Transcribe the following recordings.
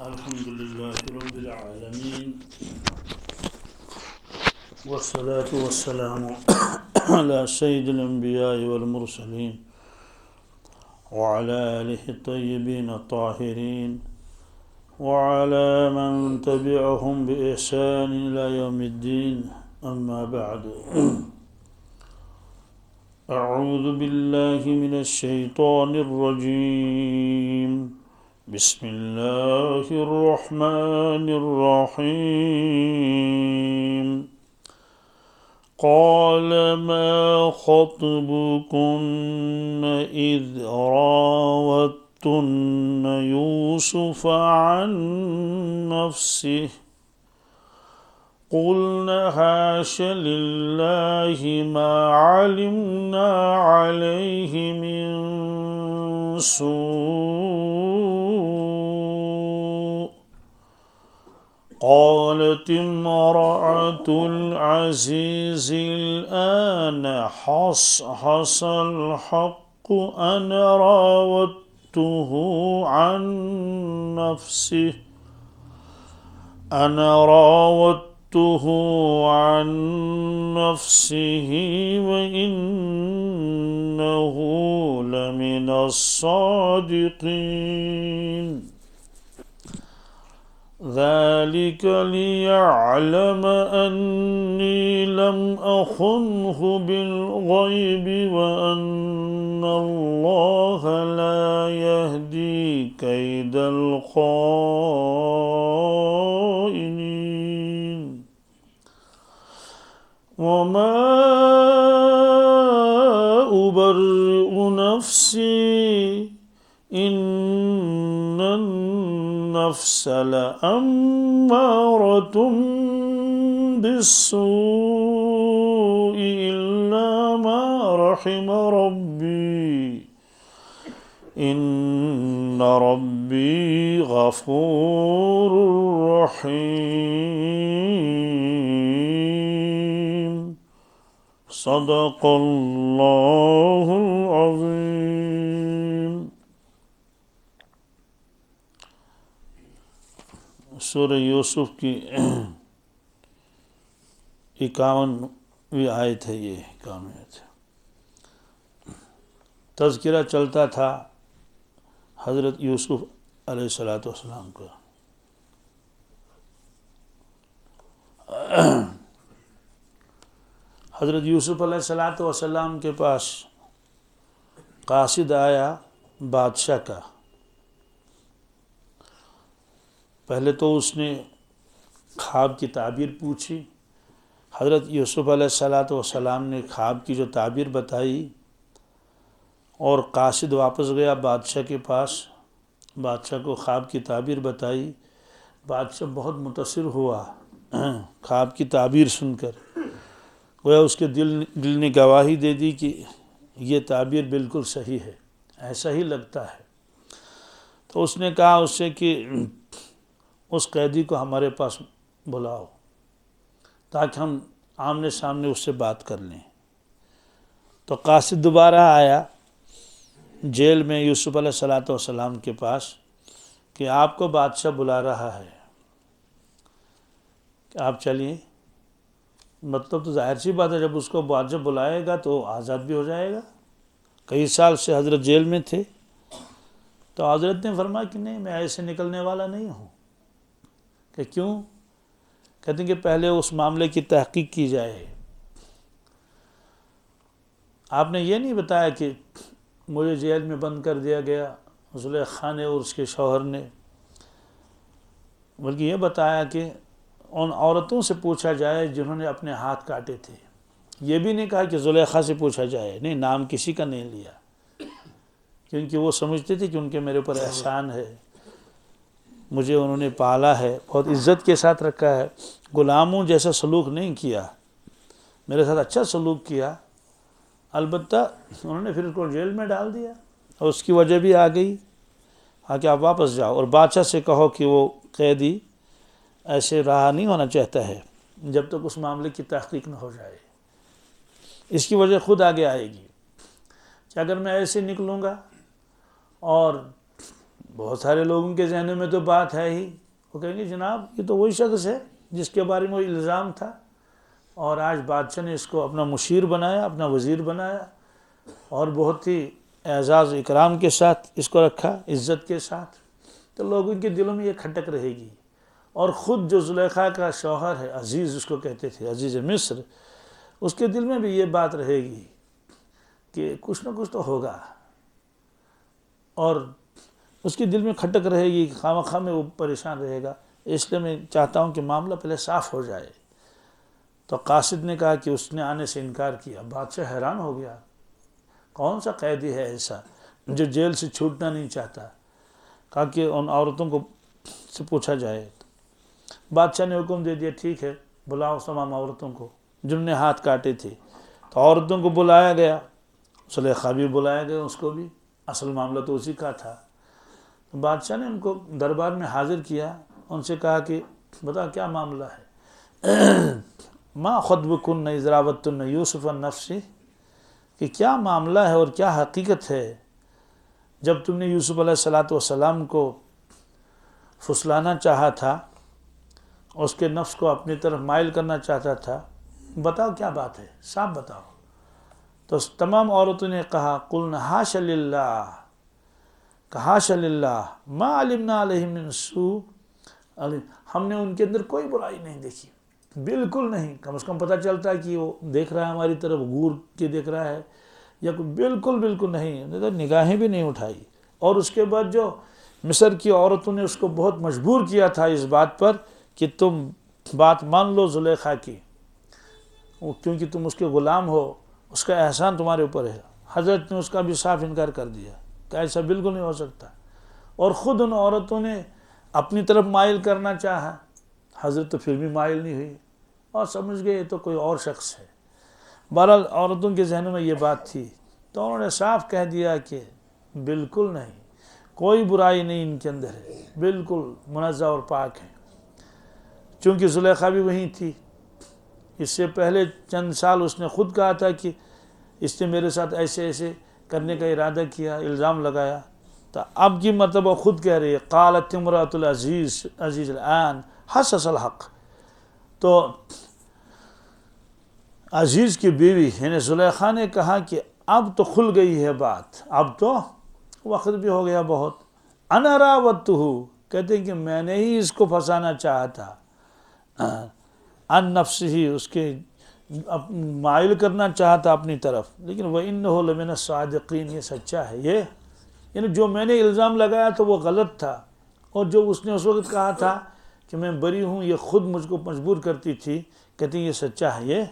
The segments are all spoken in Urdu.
الحمد لله رب العالمين والصلاة والسلام على سيد الأنبياء والمرسلين وعلى آله الطيبين الطاهرين وعلى من تبعهم بإحسان إلى يوم الدين أما بعد أعوذ بالله من الشيطان الرجيم بسم الله الرحمن الرحيم قال ما خطبكن إذ راوتن يوسف عن نفسه قلنا حاش لله ما علمنا عليه من سوء قالت امرأة العزيز الآن حصحص الحق أنا راودته عن نفسه وإنه لمن الصادقين ذلك ليعلم أني لم أخنه بالغيب وأن الله لا يهدي كيد الخائنين وما أبرئ نفسي إن النفس لأمارة بالسوء إلا ما رحم ربي إن ربي غفور رحيم صدق الله العظيم. سورہ یوسف کی 51ویں آیت ہے. یہ 51ویں آیت ہے. تذکرہ چلتا تھا حضرت یوسف علیہ السلام کا. حضرت یوسف علیہ السلام کے پاس قاصد آیا بادشاہ کا. پہلے تو اس نے خواب کی تعبیر پوچھی. حضرت یوسف علیہ السلام نے خواب کی جو تعبیر بتائی اور قاصد واپس گیا بادشاہ کے پاس. بادشاہ کو خواب کی تعبیر بتائی. بادشاہ بہت متاثر ہوا خواب کی تعبیر سن کر. گویا اس کے دل نے گواہی دے دی کہ یہ تعبیر بالکل صحیح ہے, ایسا ہی لگتا ہے. تو اس نے کہا اس سے کہ اس قیدی کو ہمارے پاس بلاؤ تاکہ ہم آمنے سامنے اس سے بات کر لیں. تو قاصد دوبارہ آیا جیل میں یوسف علیہ السلام کے پاس کہ آپ کو بادشاہ بلا رہا ہے کہ آپ چلیے. مطلب تو ظاہر سی بات ہے, جب اس کو بادشاہ بلائے گا تو آزاد بھی ہو جائے گا. کئی سال سے حضرت جیل میں تھے. تو حضرت نے فرمایا کہ نہیں, میں ایسے نکلنے والا نہیں ہوں. کہ کیوں؟ کہتے ہیں کہ پہلے اس معاملے کی تحقیق کی جائے. آپ نے یہ نہیں بتایا کہ مجھے جیل میں بند کر دیا گیا زلیخا نے اور اس کے شوہر نے, بلکہ یہ بتایا کہ ان عورتوں سے پوچھا جائے جنہوں نے اپنے ہاتھ کاٹے تھے. یہ بھی نہیں کہا کہ زلیخا سے پوچھا جائے. نہیں, نام کسی کا نہیں لیا کیونکہ وہ سمجھتے تھے کہ ان کے میرے اوپر احسان ہے, مجھے انہوں نے پالا ہے, بہت عزت کے ساتھ رکھا ہے, غلاموں جیسا سلوک نہیں کیا, میرے ساتھ اچھا سلوک کیا. البتہ انہوں نے پھر اس کو جیل میں ڈال دیا اور اس کی وجہ بھی آ گئی کہ آپ واپس جاؤ اور بادشاہ سے کہو کہ وہ قیدی ایسے رہا نہیں ہونا چاہتا ہے جب تک اس معاملے کی تحقیق نہ ہو جائے. اس کی وجہ خود آگے آئے گی. کہ اگر میں ایسے نکلوں گا، اور بہت سارے لوگوں کے ذہنوں میں تو بات ہے ہی، وہ کہیں گے جناب یہ تو وہی شخص ہے جس کے بارے میں وہ الزام تھا، اور آج بادشاہ نے اس کو اپنا مشیر بنایا، اپنا وزیر بنایا، اور بہت ہی اعزاز اکرام کے ساتھ اس کو رکھا، عزت کے ساتھ. تو لوگوں کے دلوں میں یہ کھٹک رہے گی. اور خود جو زلیخا کا شوہر ہے، عزیز اس کو کہتے تھے، عزیز مصر، اس کے دل میں بھی یہ بات رہے گی کہ کچھ نہ کچھ تو ہوگا، اور اس کے دل میں کھٹک رہے گی، خواہ میں وہ پریشان رہے گا. اس لیے میں چاہتا ہوں کہ معاملہ پہلے صاف ہو جائے. تو قاصد نے کہا کہ اس نے آنے سے انکار کیا. بادشاہ حیران ہو گیا، کون سا قیدی ہے ایسا جو جیل سے چھوٹنا نہیں چاہتا. کہا کہ ان عورتوں کو سے پوچھا جائے. بادشاہ نے حکم دے دیا، ٹھیک ہے بلاؤ تمام عورتوں کو جنہوں نے ہاتھ کاٹے تھے. تو عورتوں کو بلایا گیا، زلیخا بھی بلایا گیا، اس کو بھی، اصل معاملہ تو اسی کا تھا. تو بادشاہ نے ان کو دربار میں حاضر کیا، ان سے کہا کہ بتا کیا معاملہ ہے. ما خطبکن اذ راوتن یوسف عن نفسہ، کہ کیا معاملہ ہے اور کیا حقیقت ہے جب تم نے یوسف علیہ السلام کو پھسلانا چاہا تھا، اس کے نفس کو اپنی طرف مائل کرنا چاہتا تھا، بتاؤ کیا بات ہے، صاف بتاؤ. تو تمام عورتوں نے کہا قلنا حاش للہ، حاش للہ ما علمنا علیہ من سوء، ہم نے ان کے اندر کوئی برائی نہیں دیکھی، بالکل نہیں. کم از کم پتہ چلتا ہے کہ وہ دیکھ رہا ہے ہماری طرف، گور کے دیکھ رہا ہے یا بالکل نہیں، نگاہیں بھی نہیں اٹھائی. اور اس کے بعد جو مصر کی عورتوں نے اس کو بہت مجبور کیا تھا اس بات پر کہ تم بات مان لو زلیخا کی، کیونکہ تم اس کے غلام ہو، اس کا احسان تمہارے اوپر ہے. حضرت نے اس کا بھی صاف انکار کر دیا کہ ایسا بالکل نہیں ہو سکتا. اور خود ان عورتوں نے اپنی طرف مائل کرنا چاہا، حضرت تو پھر بھی مائل نہیں ہوئی، اور سمجھ گئے یہ تو کوئی اور شخص ہے. بہرحال عورتوں کے ذہنوں میں یہ بات تھی، تو انہوں نے صاف کہہ دیا کہ بالکل نہیں، کوئی برائی نہیں ان کے اندر ہے، بالکل منزہ اور پاک ہیں. چونکہ زلیخا بھی وہیں تھی، اس سے پہلے چند سال اس نے خود کہا تھا کہ اس نے میرے ساتھ ایسے کرنے کا ارادہ کیا، الزام لگایا. تو اب کی مرتبہ خود کہہ رہی ہے قالت امرأۃ العزیز الآن حسس الحق. تو عزیز کی بیوی یعنی زلیخا نے کہا کہ اب تو کھل گئی ہے بات، اب تو وقت بھی ہو گیا بہت. انا راودتہ، کہتے ہیں کہ میں نے ہی اس کو پھنسانا چاہا تھا، ان نفسہ، اس کے مائل کرنا چاہا تھا اپنی طرف. لیکن وَإِنَّهُ لَمِنَ الصَّادِقِينَ، یہ سچا ہے. یہ یعنی جو میں نے الزام لگایا تھا وہ غلط تھا، اور جو اس نے اس وقت کہا تھا کہ میں بری ہوں، یہ خود مجھ کو مجبور کرتی تھی. کہتے ہیں یہ سچا ہے یہ.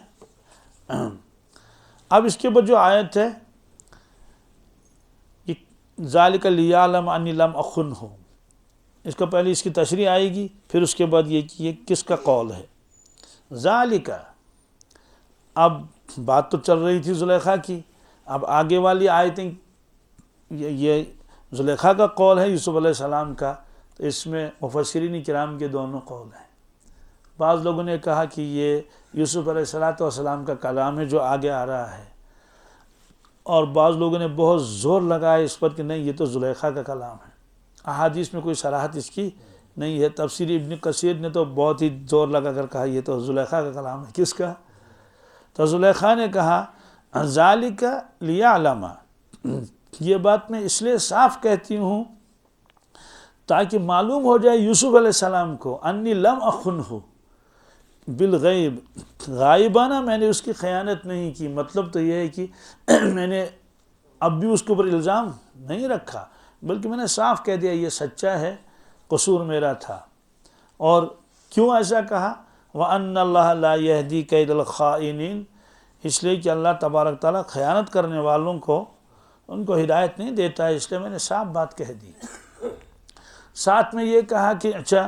اب اس کے بعد جو آیت ہے ذَلِكَ لِيَعْلَمَ أَنِّي لَمْ أَخُنْهُ، اس کا پہلے اس کی تشریح آئے گی، پھر اس کے بعد یہ کہ یہ کس کا قول ہے. ذَلِكَ، اب بات تو چل رہی تھی زلیخا کی، اب آگے والی آیتیں یہ زلیخا کا قول ہے یوسف علیہ السلام کا. تو اس میں مفسرین کرام کے دونوں قول ہیں. بعض لوگوں نے کہا کہ یہ یوسف علیہ السلام کا کلام ہے جو آگے آ رہا ہے، اور بعض لوگوں نے بہت زور لگایا اس پر کہ نہیں یہ تو زلیخا کا کلام ہے. احادیث میں کوئی صراحت اس کی نہیں ہے. تفسیر ابن کثیر نے تو بہت ہی زور لگا کر کہا یہ تو زلیخا کا کلام ہے. کس کا؟ تو زلیخا نے کہا ذالک لیعلم، یہ بات میں اس لیے صاف کہتی ہوں تاکہ معلوم ہو جائے یوسف علیہ السلام کو انی لم اخنہ بالغیب، غائبانہ میں نے اس کی خیانت نہیں کی. مطلب تو یہ ہے کہ میں نے اب بھی اس کے اوپر الزام نہیں رکھا، بلکہ میں نے صاف کہہ دیا یہ سچا ہے، قصور میرا تھا. اور کیوں ایسا کہا؟ وَأَنَّ اللَّهَ لَا يَهْدِي كَيْدَ الْخَائِنِينَ، اس لیے کہ اللہ تبارک تعالیٰ خیانت کرنے والوں کو ان کو ہدایت نہیں دیتا ہے. اس لیے میں نے صاف بات کہہ دی. ساتھ میں یہ کہا کہ اچھا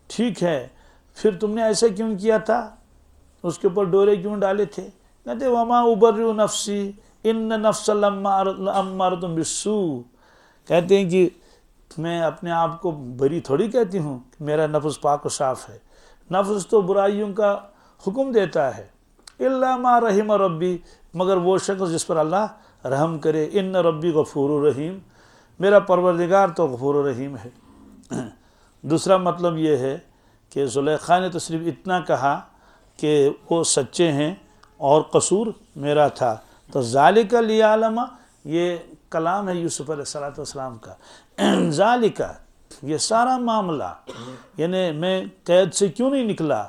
ٹھیک ہے، پھر تم نے ایسا کیوں کیا تھا، اس کے اوپر ڈورے کیوں ڈالے تھے؟ کہتے وَمَا أُبَرِّئُ نَفْسِي إِنَّ النَّفْسَ لَأَمَّارَةٌ بِالسُّوءِ، کہتے ہیں کہ میں اپنے آپ کو بری تھوڑی کہتی ہوں، میرا نفس پاک و صاف ہے. نفس تو برائیوں کا حکم دیتا ہے. إِلَّا مَا رَحِمَ رَبِّي، مگر وہ شخص جس پر اللہ رحم کرے۔ ان ربی غفور الرحیم، میرا پروردگار تو غفور الرحیم ہے۔ دوسرا مطلب یہ ہے کہ زلیخا نے تو صرف اتنا کہا کہ وہ سچے ہیں اور قصور میرا تھا، تو ذالک لیعلم، یہ کلام ہے یوسف علیہ السلام کا۔ ذالک، یہ سارا معاملہ، یعنی میں قید سے کیوں نہیں نکلا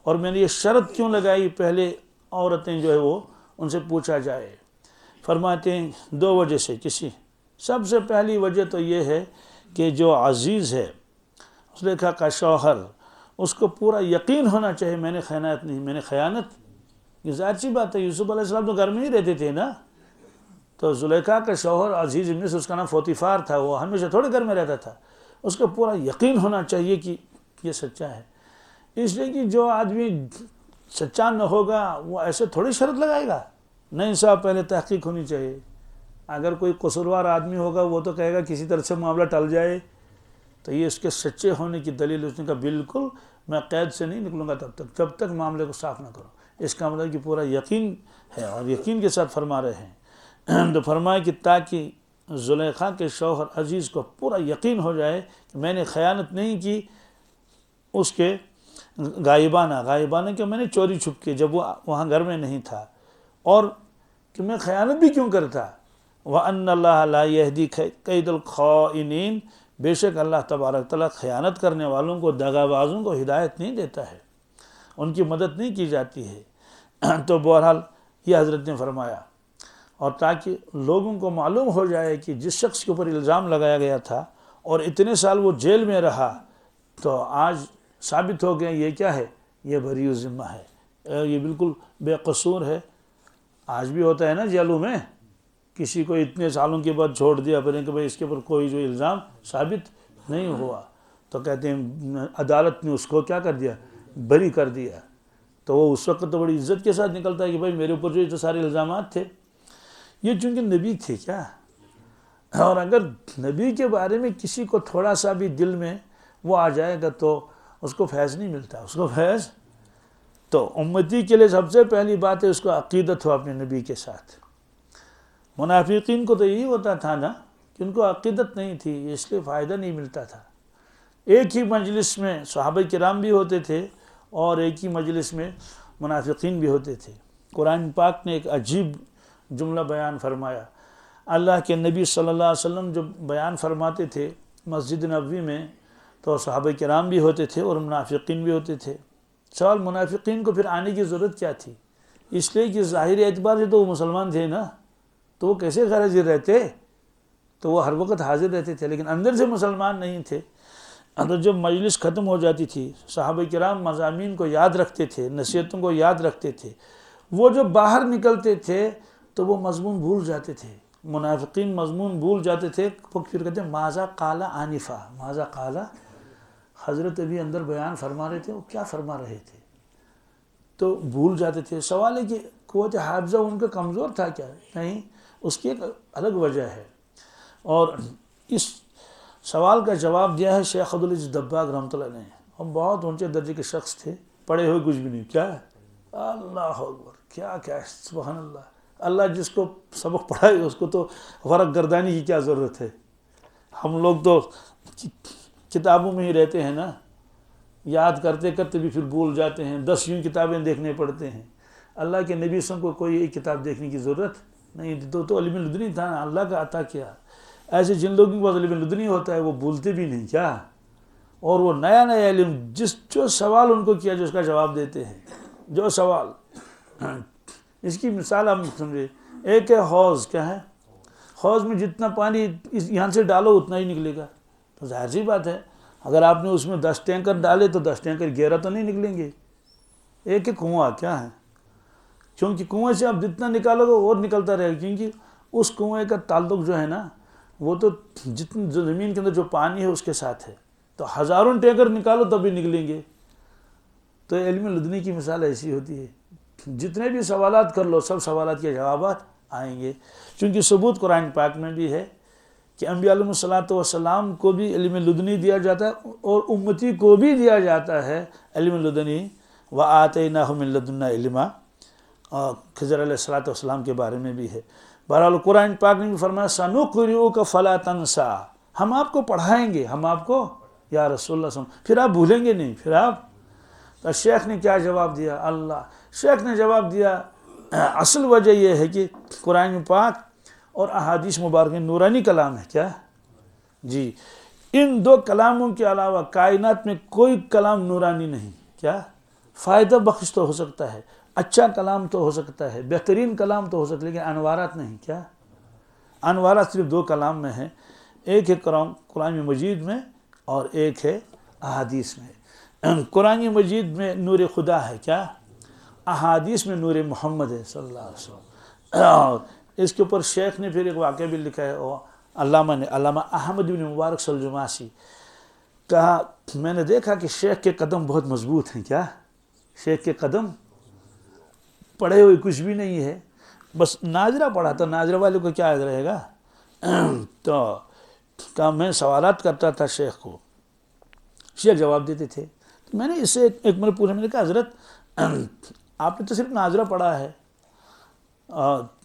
اور میں نے یہ شرط کیوں لگائی پہلے عورتیں جو ہے وہ ان سے پوچھا جائے، فرماتے ہیں دو وجہ سے۔ سب سے پہلی وجہ تو یہ ہے کہ جو عزیز ہے زلیخا کا شوہر، اس کو پورا یقین ہونا چاہیے میں نے خیانت نہیں، میں نے خیانت، یہ ظاہر سی بات ہے، یوسف علیہ السلام تو گھر میں ہی رہتے تھے نا، تو زلیخا کا شوہر عزیز ابن مصر، اس کا نام فوتیفار تھا، وہ ہمیشہ تھوڑے گھر میں رہتا تھا، اس کو پورا یقین ہونا چاہیے کہ یہ سچا ہے۔ اس لیے کہ جو آدمی سچا نہ ہوگا وہ ایسے تھوڑی شرط لگائے گا، نہیں صاحب پہلے تحقیق ہونی چاہیے۔ اگر کوئی قصوروار آدمی ہوگا وہ تو کہے گا کسی طرح سے معاملہ ٹل جائے، تو یہ اس کے سچے ہونے کی دلیل، اس نے کہا بالکل میں قید سے نہیں نکلوں گا تب تک جب تک معاملے کو صاف نہ کرو۔ اس کا مطلب کہ پورا یقین ہے اور یقین کے ساتھ فرما رہے ہیں۔ تو فرمایا کہ تاکہ زلیخا کے شوہر عزیز کو پورا یقین ہو جائے کہ میں نے خیانت نہیں کی، اس کے غائبانہ کہ میں نے چوری چھپ کے جب وہ وہاں گھر میں نہیں تھا، اور کہ میں خیانت بھی کیوں کرتا۔ وَأَنَّ اللَّهَ لَا يَهْدِي كَيْدَ الْخَائِنِينَ، بے شک اللہ تبارک تعالیٰ خیانت کرنے والوں کو، دغا بازوں کو ہدایت نہیں دیتا ہے، ان کی مدد نہیں کی جاتی ہے۔ تو بہرحال یہ حضرت نے فرمایا، اور تاکہ لوگوں کو معلوم ہو جائے کہ جس شخص کے اوپر الزام لگایا گیا تھا اور اتنے سال وہ جیل میں رہا، تو آج ثابت ہو گیا یہ کیا ہے، یہ بری الذمہ ہے، یہ بالکل بے قصور ہے۔ آج بھی ہوتا ہے نا جیلوں میں، کسی کو اتنے سالوں کے بعد چھوڑ دیا پھر کہ بھائی اس کے اوپر کوئی جو الزام ثابت نہیں ہوا، تو کہتے ہیں عدالت نے اس کو کیا کر دیا، بری کر دیا، تو وہ اس وقت تو بڑی عزت کے ساتھ نکلتا ہے کہ بھائی میرے اوپر جو سارے الزامات تھے، یہ چونکہ نبی تھے کیا، اور اگر نبی کے بارے میں کسی کو تھوڑا سا بھی دل میں وہ آ جائے گا تو اس کو فیض نہیں ملتا، اس کو فیض تو امتی کے لیے سب سے پہلی بات ہے اس کو عقیدت ہو اپنے نبی کے ساتھ۔ منافقین کو تو یہی ہوتا تھا نا کہ ان کو عقیدت نہیں تھی، اس لیے فائدہ نہیں ملتا تھا۔ ایک ہی مجلس میں صحابہ کرام بھی ہوتے تھے اور ایک ہی مجلس میں منافقین بھی ہوتے تھے۔ قرآن پاک نے ایک عجیب جملہ بیان فرمایا، اللہ کے نبی صلی اللہ علیہ وسلم جو بیان فرماتے تھے مسجد نبوی میں، تو صحابہ کرام بھی ہوتے تھے اور منافقین بھی ہوتے تھے۔ سوال منافقین کو پھر آنے کی ضرورت کیا تھی؟ اس لیے کہ ظاہری اعتبار سے تو وہ مسلمان تھے نا، تو وہ کیسے غیر حاضر رہتے، تو وہ ہر وقت حاضر رہتے تھے لیکن اندر سے مسلمان نہیں تھے۔ تو جب مجلس ختم ہو جاتی تھی، صحابہ کرام مضامین کو یاد رکھتے تھے، نصیحتوں کو یاد رکھتے تھے، وہ جو باہر نکلتے تھے تو وہ مضمون بھول جاتے تھے، منافقین مضمون بھول جاتے تھے، وہ پھر کہتے ہیں ماذا قال آنفا، ماذا قال، حضرت ابھی اندر بیان فرما رہے تھے وہ کیا فرما رہے تھے، تو بھول جاتے تھے۔ سوال ہے کہ قوت حافظہ ان کا کمزور تھا کیا؟ نہیں، اس کی ایک الگ وجہ ہے، اور اس سوال کا جواب دیا ہے شیخ عبدالعزیز دباغ رحمۃ اللہ نے۔ ہم بہت اونچے درجے کے شخص تھے، پڑھے ہوئے کچھ بھی نہیں، کیا ہے، اللہ اکبر، کیا سبحان اللہ، اللہ جس کو سبق پڑھائے اس کو تو فرق گردانی کی کیا ضرورت ہے، ہم لوگ تو کتابوں میں ہی رہتے ہیں نا، یاد کرتے کرتے بھی پھر بھول جاتے ہیں، 10 یوں کتابیں دیکھنے پڑتے ہیں۔ اللہ کے نبی صلی اللہ علیہ وسلم کو کوئی ایک کتاب دیکھنے کی ضرورت نہیں تھی، تو علم لدنی تھا نا، اللہ کا عطا کیا۔ ایسے جن لوگوں کے پاس علم لدنی ہوتا ہے وہ بھولتے بھی نہیں کیا، اور وہ نیا نیا علم جو سوال ان کو کیا جو اس کا جواب دیتے ہیں، جو سوال۔ اس کی مثال آپ سمجھے، ایک ہے حوض، کیا ہے، حوض میں جتنا پانی یہاں سے ڈالو اتنا ہی نکلے گا، تو ظاہر سی بات ہے اگر آپ نے اس میں 10 ٹینکر ڈالے تو 10 ٹینکر گہرا تو نہیں نکلیں گے۔ ایک ہے کنواں، کیا ہے، کیونکہ کنویں سے آپ جتنا نکالو گے اور نکلتا رہے گا، کیونکہ اس کنویں کا تعلق جو ہے نا وہ تو جتنی زمین کے اندر جو پانی ہے اس کے ساتھ ہے، تو ہزاروں ٹینکر نکالو تب بھی نکلیں گے۔ تو علم لدنی کی مثال ایسی ہوتی ہے، جتنے بھی سوالات کر لو سب سوالات کے جوابات آئیں گے، چونکہ ثبوت قرآن پاک میں بھی ہے کہ انبیاء علیہ الصلوۃ والسلام کو بھی علم لدنی دیا جاتا ہے اور امتی کو بھی دیا جاتا ہے علم لدنی۔ وَآتَيْنَاهُ مِن لَّدُنَّا عِلْمًا، خضر علیہ الصلوۃ والسلام کے بارے میں بھی ہے۔ بہرحال قرآن پاک نے بھی فرمایا سَنُقْرِئُكَ فَلَا تَنْسَى، ہم آپ کو پڑھائیں گے، ہم آپ کو یا رسول اللہ صلی اللہ علیہ وسلم، پھر آپ بھولیں گے نہیں، پھر آپ. تو شیخ نے کیا جواب دیا؟ شیخ نے جواب دیا اصل وجہ یہ ہے کہ قرآن پاک اور احادیث مبارکہ نورانی کلام ہے. کیا جی، ان دو کلاموں کے علاوہ کائنات میں کوئی کلام نورانی نہیں. کیا فائدہ بخش تو ہو سکتا ہے، اچھا کلام تو ہو سکتا ہے، بہترین کلام تو ہو سکتا ہے، لیکن انوارات نہیں. کیا انوارات صرف دو کلام میں ہیں، ایک ہے قرآن مجید میں اور ایک ہے احادیث میں. قرآن مجید میں نور خدا ہے. کیا احادیث میں نور محمد ہے صلی اللہ علیہ وسلم. اور اس کے اوپر شیخ نے پھر ایک واقعہ بھی لکھا ہے، علامہ احمد بن مبارک سلجماسی کہا میں نے دیکھا کہ شیخ کے قدم بہت مضبوط ہیں. کیا شیخ کے قدم پڑھے ہوئے کچھ بھی نہیں ہے، بس ناظرہ پڑھا تو ناظرہ والے کو کیا یاد رہے گا. تو کہا میں سوالات کرتا تھا شیخ کو، شیخ جواب دیتے تھے. میں نے اس سے ایک مرتبہ پوچھا، میں نے کہا حضرت آپ نے تو صرف ناظرہ پڑھا ہے،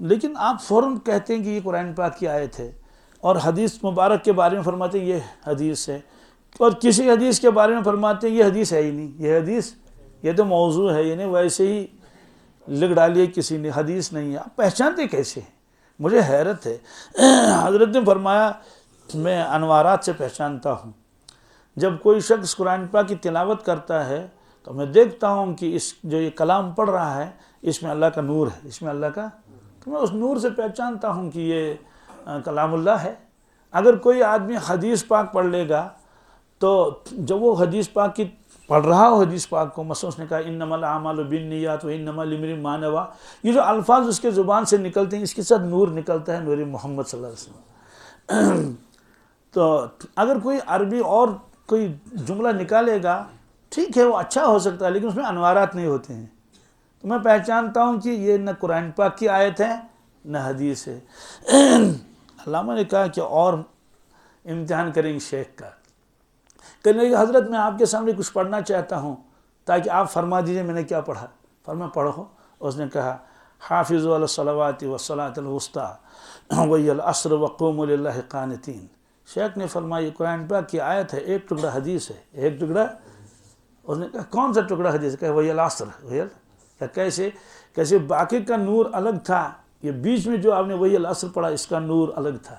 لیکن آپ فوراً کہتے ہیں کہ یہ قرآن پاک کی آیت ہے، اور حدیث مبارک کے بارے میں فرماتے ہیں یہ حدیث ہے، اور کسی حدیث کے بارے میں فرماتے ہیں یہ حدیث ہے ہی نہیں، یہ حدیث یہ تو موضوع ہے، یعنی ویسے ہی لکھ ڈالیے کسی نے، حدیث نہیں ہے. آپ پہچانتے کیسے ہیں؟ مجھے حیرت ہے. حضرت نے فرمایا میں انوارات سے پہچانتا ہوں. جب کوئی شخص قرآن پاک کی تلاوت کرتا ہے تو میں دیکھتا ہوں کہ جو یہ کلام پڑھ رہا ہے اس میں اللہ کا نور ہے، اس میں اللہ کا، تو میں اس نور سے پہچانتا ہوں کہ یہ کلام اللہ ہے. اگر کوئی آدمی حدیث پاک پڑھ لے گا تو جب وہ حدیث پاک کی پڑھ رہا ہو حدیث پاک کو، مثلا اس نے کہا انما الاعمال بالنیات وانما لامرئ ما نوى، یہ جو الفاظ اس کے زبان سے نکلتے ہیں اس کے ساتھ نور نکلتا ہے، نور محمد صلی اللہ علیہ وسلم. تو اگر کوئی عربی اور کوئی جملہ نکالے گا ٹھیک ہے وہ اچھا ہو سکتا ہے، لیکن اس میں انوارات نہیں ہوتے ہیں. تو میں پہچانتا ہوں کہ یہ نہ قرآن پاک کی آیت ہے نہ حدیث ہے. علامہ نے کہا کہ اور امتحان کریں گے شیخ کا. کہنے لگے حضرت میں آپ کے سامنے کچھ پڑھنا چاہتا ہوں تاکہ آپ فرما دیجئے میں نے کیا پڑھا. فرمایا پڑھو. اس نے کہا حافظوا علی الصلوات والصلاۃ الوسطی وهی العصر وقوموا للہ قانتین. شیخ نے فرمایا یہ قرآن پاک کی آیت ہے، ایک ٹکڑا حدیث ہے، ایک ٹکڑا. اس نے کہا کون سا ٹکڑا حدیث ہے؟ کہا وہی العصر. کیسے باقی کا نور الگ تھا، یہ بیچ میں جو آپ نے وہی العصر پڑھا اس کا نور الگ تھا.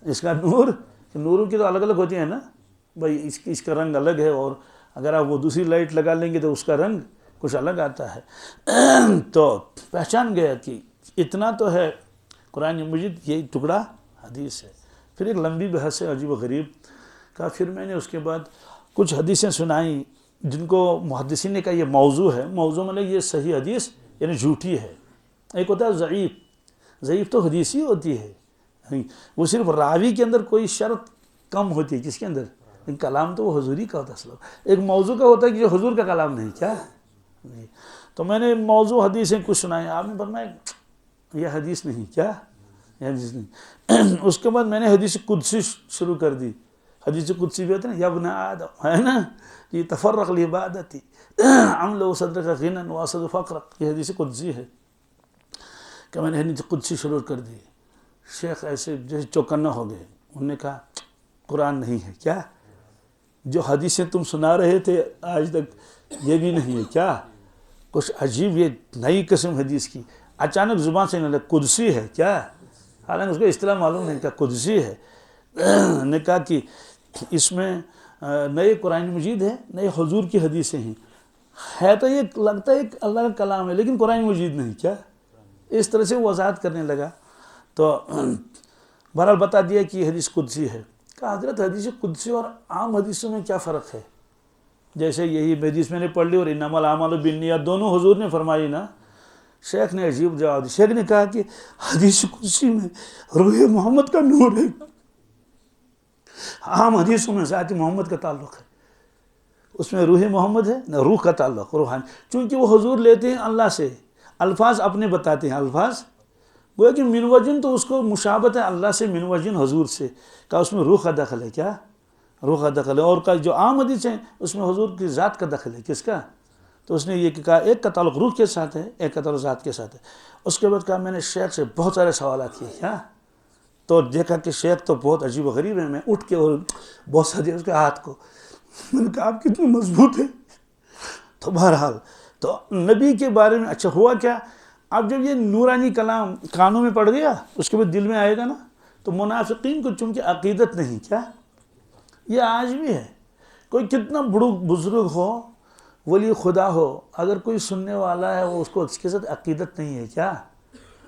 اس کا نوروں کی تو الگ الگ ہوتی ہیں نا بھائی، اس کا رنگ الگ ہے، اور اگر آپ وہ دوسری لائٹ لگا لیں گے تو اس کا رنگ کچھ الگ آتا ہے. تو پہچان گیا کہ اتنا تو ہے قرآن مجید یہ ٹکڑا حدیث ہے. پھر ایک لمبی بحث ہے عجیب و غریب کا. پھر میں نے اس کے بعد کچھ حدیثیں سنائیں جن کو محدثین نے کہا یہ موضوع ہے. موضوع میں یہ صحیح حدیث یعنی جھوٹی ہے. ایک ہوتا ہے ضعیف تو حدیث ہی ہوتی ہے، وہ صرف راوی کے اندر کوئی شرط کم ہوتی ہے، کس کے اندر، کلام تو وہ حضوری کا ہوتا ہے. ایک موضوع کا ہوتا ہے کہ جو حضور کا کلام نہیں. کیا نہیں. تو میں نے موضوع حدیثیں کچھ سنائیں، آپ نے فرمایا یہ حدیث نہیں. کیا یہ حدیث نہیں. اس کے بعد میں نے حدیث قدسی شروع کر دی. حدیث قدسی بھی ہوتا ہے نا، یا ابن آدم، ہے نا، یہ تفرق لعبادتی عمل صدرک غنى واسد فقرک، یہ حدیث قدسی ہے. کہ میں نے حدیث قدسی شروع کر دی. شیخ ایسے جیسے چوکنا ہو گئے. انہوں نے کہا قرآن نہیں ہے. کیا جو حدیثیں تم سنا رہے تھے آج تک یہ بھی نہیں ہے. کیا کچھ عجیب، یہ نئی قسم حدیث کی اچانک زبان سے نکلا قدسی ہے. کیا حالانکہ اس کو اصطلاح معلوم نہیں. کہا قدسی ہے. نے کہا کہ اس میں نئے قرآن مجید ہے، نئے حضور کی حدیثیں ہیں. ہے تو یہ لگتا ہے کہ اللہ کا کلام ہے لیکن قرآن مجید نہیں. کیا اس طرح سے وہ وضاحت کرنے لگا. تو بہرحال بتا دیا کہ یہ حدیث قدسی ہے. کہا حضرت حدیث قدسی اور عام حدیثوں میں کیا فرق ہے؟ جیسے یہی حدیث میں نے پڑھ لی اور انما الاعمال بالنیات دونوں حضور نے فرمائی نا. شیخ نے عجیب جواب دیا. شیخ نے کہا کہ حدیث قدسی میں روح محمد کا نور ہے، عام حدیثوں میں ذات محمد کا تعلق ہے. اس میں روح محمد ہے نہ روح کا تعلق روحانی، چونکہ وہ حضور لیتے ہیں اللہ سے، الفاظ اپنے بتاتے ہیں. الفاظ گویا کہ من وجن تو اس کو مشابہت ہے اللہ سے، من وجن حضور سے. کہا اس میں روح کا دخل ہے. کیا روح کا دخل ہے. اور کا جو عام حدیث ہیں اس میں حضور کی ذات کا دخل ہے. کس کا؟ تو اس نے یہ کہا ایک کا تعلق روح کے ساتھ ہے، ایک کا تعلق ذات کے ساتھ ہے۔ اس کے بعد کہا میں نے شیخ سے بہت سارے سوالات کیے، کیا تو دیکھا کہ شیخ تو بہت عجیب و غریب ہے، میں اٹھ کے اور بہت سا دیا اس کے ہاتھ کو، میں نے کہا آپ کتنے مضبوط ہیں۔ تو بہرحال تو نبی کے بارے میں اچھا ہوا کیا، اب جب یہ نورانی کلام کانوں میں پڑ گیا اس کے بعد دل میں آئے گا نا، تو منافقین کو چونکہ عقیدت نہیں، کیا یہ آج بھی ہے، کوئی کتنا بزرگ ہو، ولی خدا ہو، اگر کوئی سننے والا ہے وہ اس کو اس کے ساتھ عقیدت نہیں ہے، کیا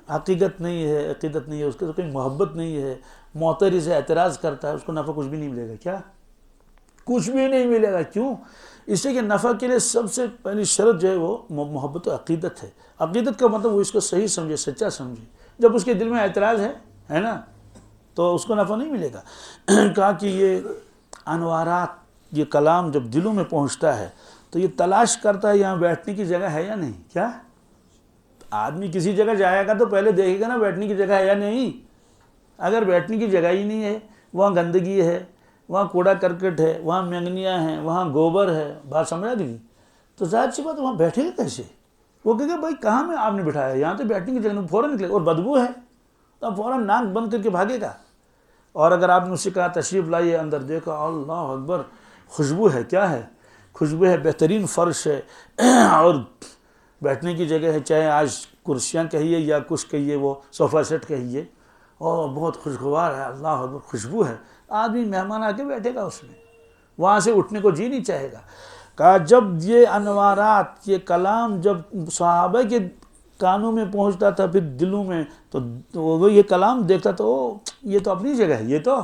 عقیدت نہیں ہے، عقیدت نہیں ہے، اس کے ساتھ کوئی محبت نہیں ہے، معترض سے اعتراض کرتا ہے، اس کو نفع کچھ بھی نہیں ملے گا، کیا کچھ بھی نہیں ملے گا۔ کیوں؟ اس لیے کہ نفع کے لیے سب سے پہلی شرط جو ہے وہ محبت و عقیدت ہے۔ عقیدت کا مطلب وہ اس کو صحیح سمجھے، سچا سمجھے۔ جب اس کے دل میں اعتراض ہے نا، تو اس کو نفع نہیں ملے گا۔ کہا کہ یہ انوارات، یہ کلام جب دلوں میں پہنچتا ہے تو یہ تلاش کرتا ہے یہاں بیٹھنے کی جگہ ہے یا نہیں، کیا آدمی کسی جگہ جائے گا تو پہلے دیکھے گا نا بیٹھنے کی جگہ ہے یا نہیں۔ اگر بیٹھنے کی جگہ ہی نہیں ہے، وہاں گندگی ہے، وہاں کوڑا کرکٹ ہے، وہاں مینگنیاں ہیں، وہاں گوبر ہے، بات سمجھا دی، تو ظاہر سی بات وہاں بیٹھے گا کیسے؟ وہ کہے گا بھائی کہاں میں آپ نے بٹھایا، یہاں تو بیٹھنے کی جگہ نہیں، فوراً نکلے گا، اور بدبو ہے تو فوراً ناک بند کر کے بھاگے گا۔ اور اگر آپ نے اس سے کہا تشریف لائیے اندر، دیکھا اللہ اکبر خوشبو ہے، کیا ہے خوشبو ہے، بہترین فرش ہے اور بیٹھنے کی جگہ ہے، چاہے آج کرسیاں کہیے یا کچھ کہیے، وہ صوفہ سیٹ کہیے، اور بہت خوشگوار ہے، اللہ اکبر خوشبو ہے، آدمی مہمان آ کے بیٹھے گا اس میں، وہاں سے اٹھنے کو جی نہیں چاہے گا۔ کہا جب یہ انوارات، یہ کلام جب صحابہ کے کانوں میں پہنچتا تھا، پھر دلوں میں، تو وہ یہ کلام دیکھتا تو یہ تو اپنی جگہ ہے، یہ تو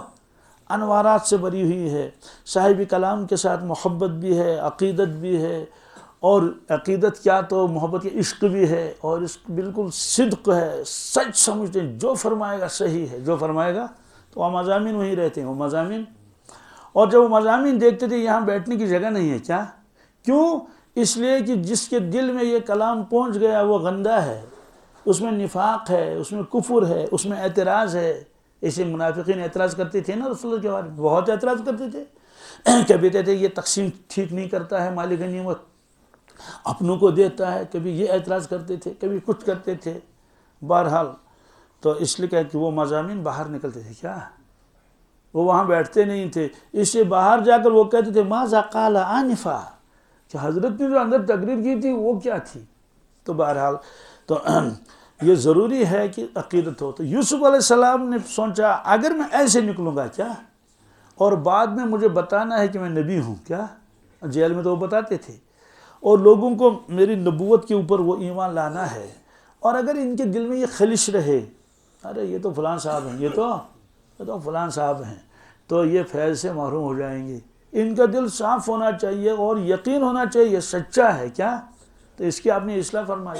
انوارات سے بری ہوئی ہے، صاحب کلام کے ساتھ محبت بھی ہے، عقیدت بھی ہے، اور عقیدت کیا تو محبت کے عشق بھی ہے، اور اس بالکل صدق ہے، سچ سمجھتے ہیں، جو فرمائے گا صحیح ہے، جو فرمائے گا، تو وہ مضامین وہیں رہتے ہیں، وہ مضامین۔ اور جب وہ مضامین دیکھتے تھے یہاں بیٹھنے کی جگہ نہیں ہے، کیا کیوں؟ اس لیے کہ جس کے دل میں یہ کلام پہنچ گیا وہ گندہ ہے، اس میں نفاق ہے، اس میں کفر ہے، اس میں اعتراض ہے۔ ایسے منافقین اعتراض کرتے تھے نا رسول اللہ کے بارے میں، بہت اعتراض کرتے تھے، کبھی کہتے تھے یہ تقسیم ٹھیک نہیں کرتا ہے، مال غنیمت اپنوں کو دیتا ہے، کبھی یہ اعتراض کرتے تھے، کبھی کچھ کرتے تھے۔ بہرحال تو اس لیے کہ وہ مضامین باہر نکلتے تھے، کیا وہ وہاں بیٹھتے نہیں تھے، اس سے باہر جا کر وہ کہتے تھے ماذا قال آنفا، کہ حضرت نے جو اندر تقریر کی تھی وہ کیا تھی۔ تو بہرحال تو یہ ضروری ہے کہ عقیدت ہو۔ تو یوسف علیہ السلام نے سوچا اگر میں ایسے نکلوں گا کیا، اور بعد میں مجھے بتانا ہے کہ میں نبی ہوں، کیا جیل میں تو وہ بتاتے تھے، اور لوگوں کو میری نبوت کے اوپر وہ ایمان لانا ہے، اور اگر ان کے دل میں یہ خلش رہے، ارے یہ تو فلاں صاحب ہیں، یہ تو فلاں صاحب ہیں، تو یہ فیض سے محروم ہو جائیں گے۔ ان کا دل صاف ہونا چاہیے اور یقین ہونا چاہیے سچا ہے، کیا تو اس کی آپ نے اصلاح فرمائی۔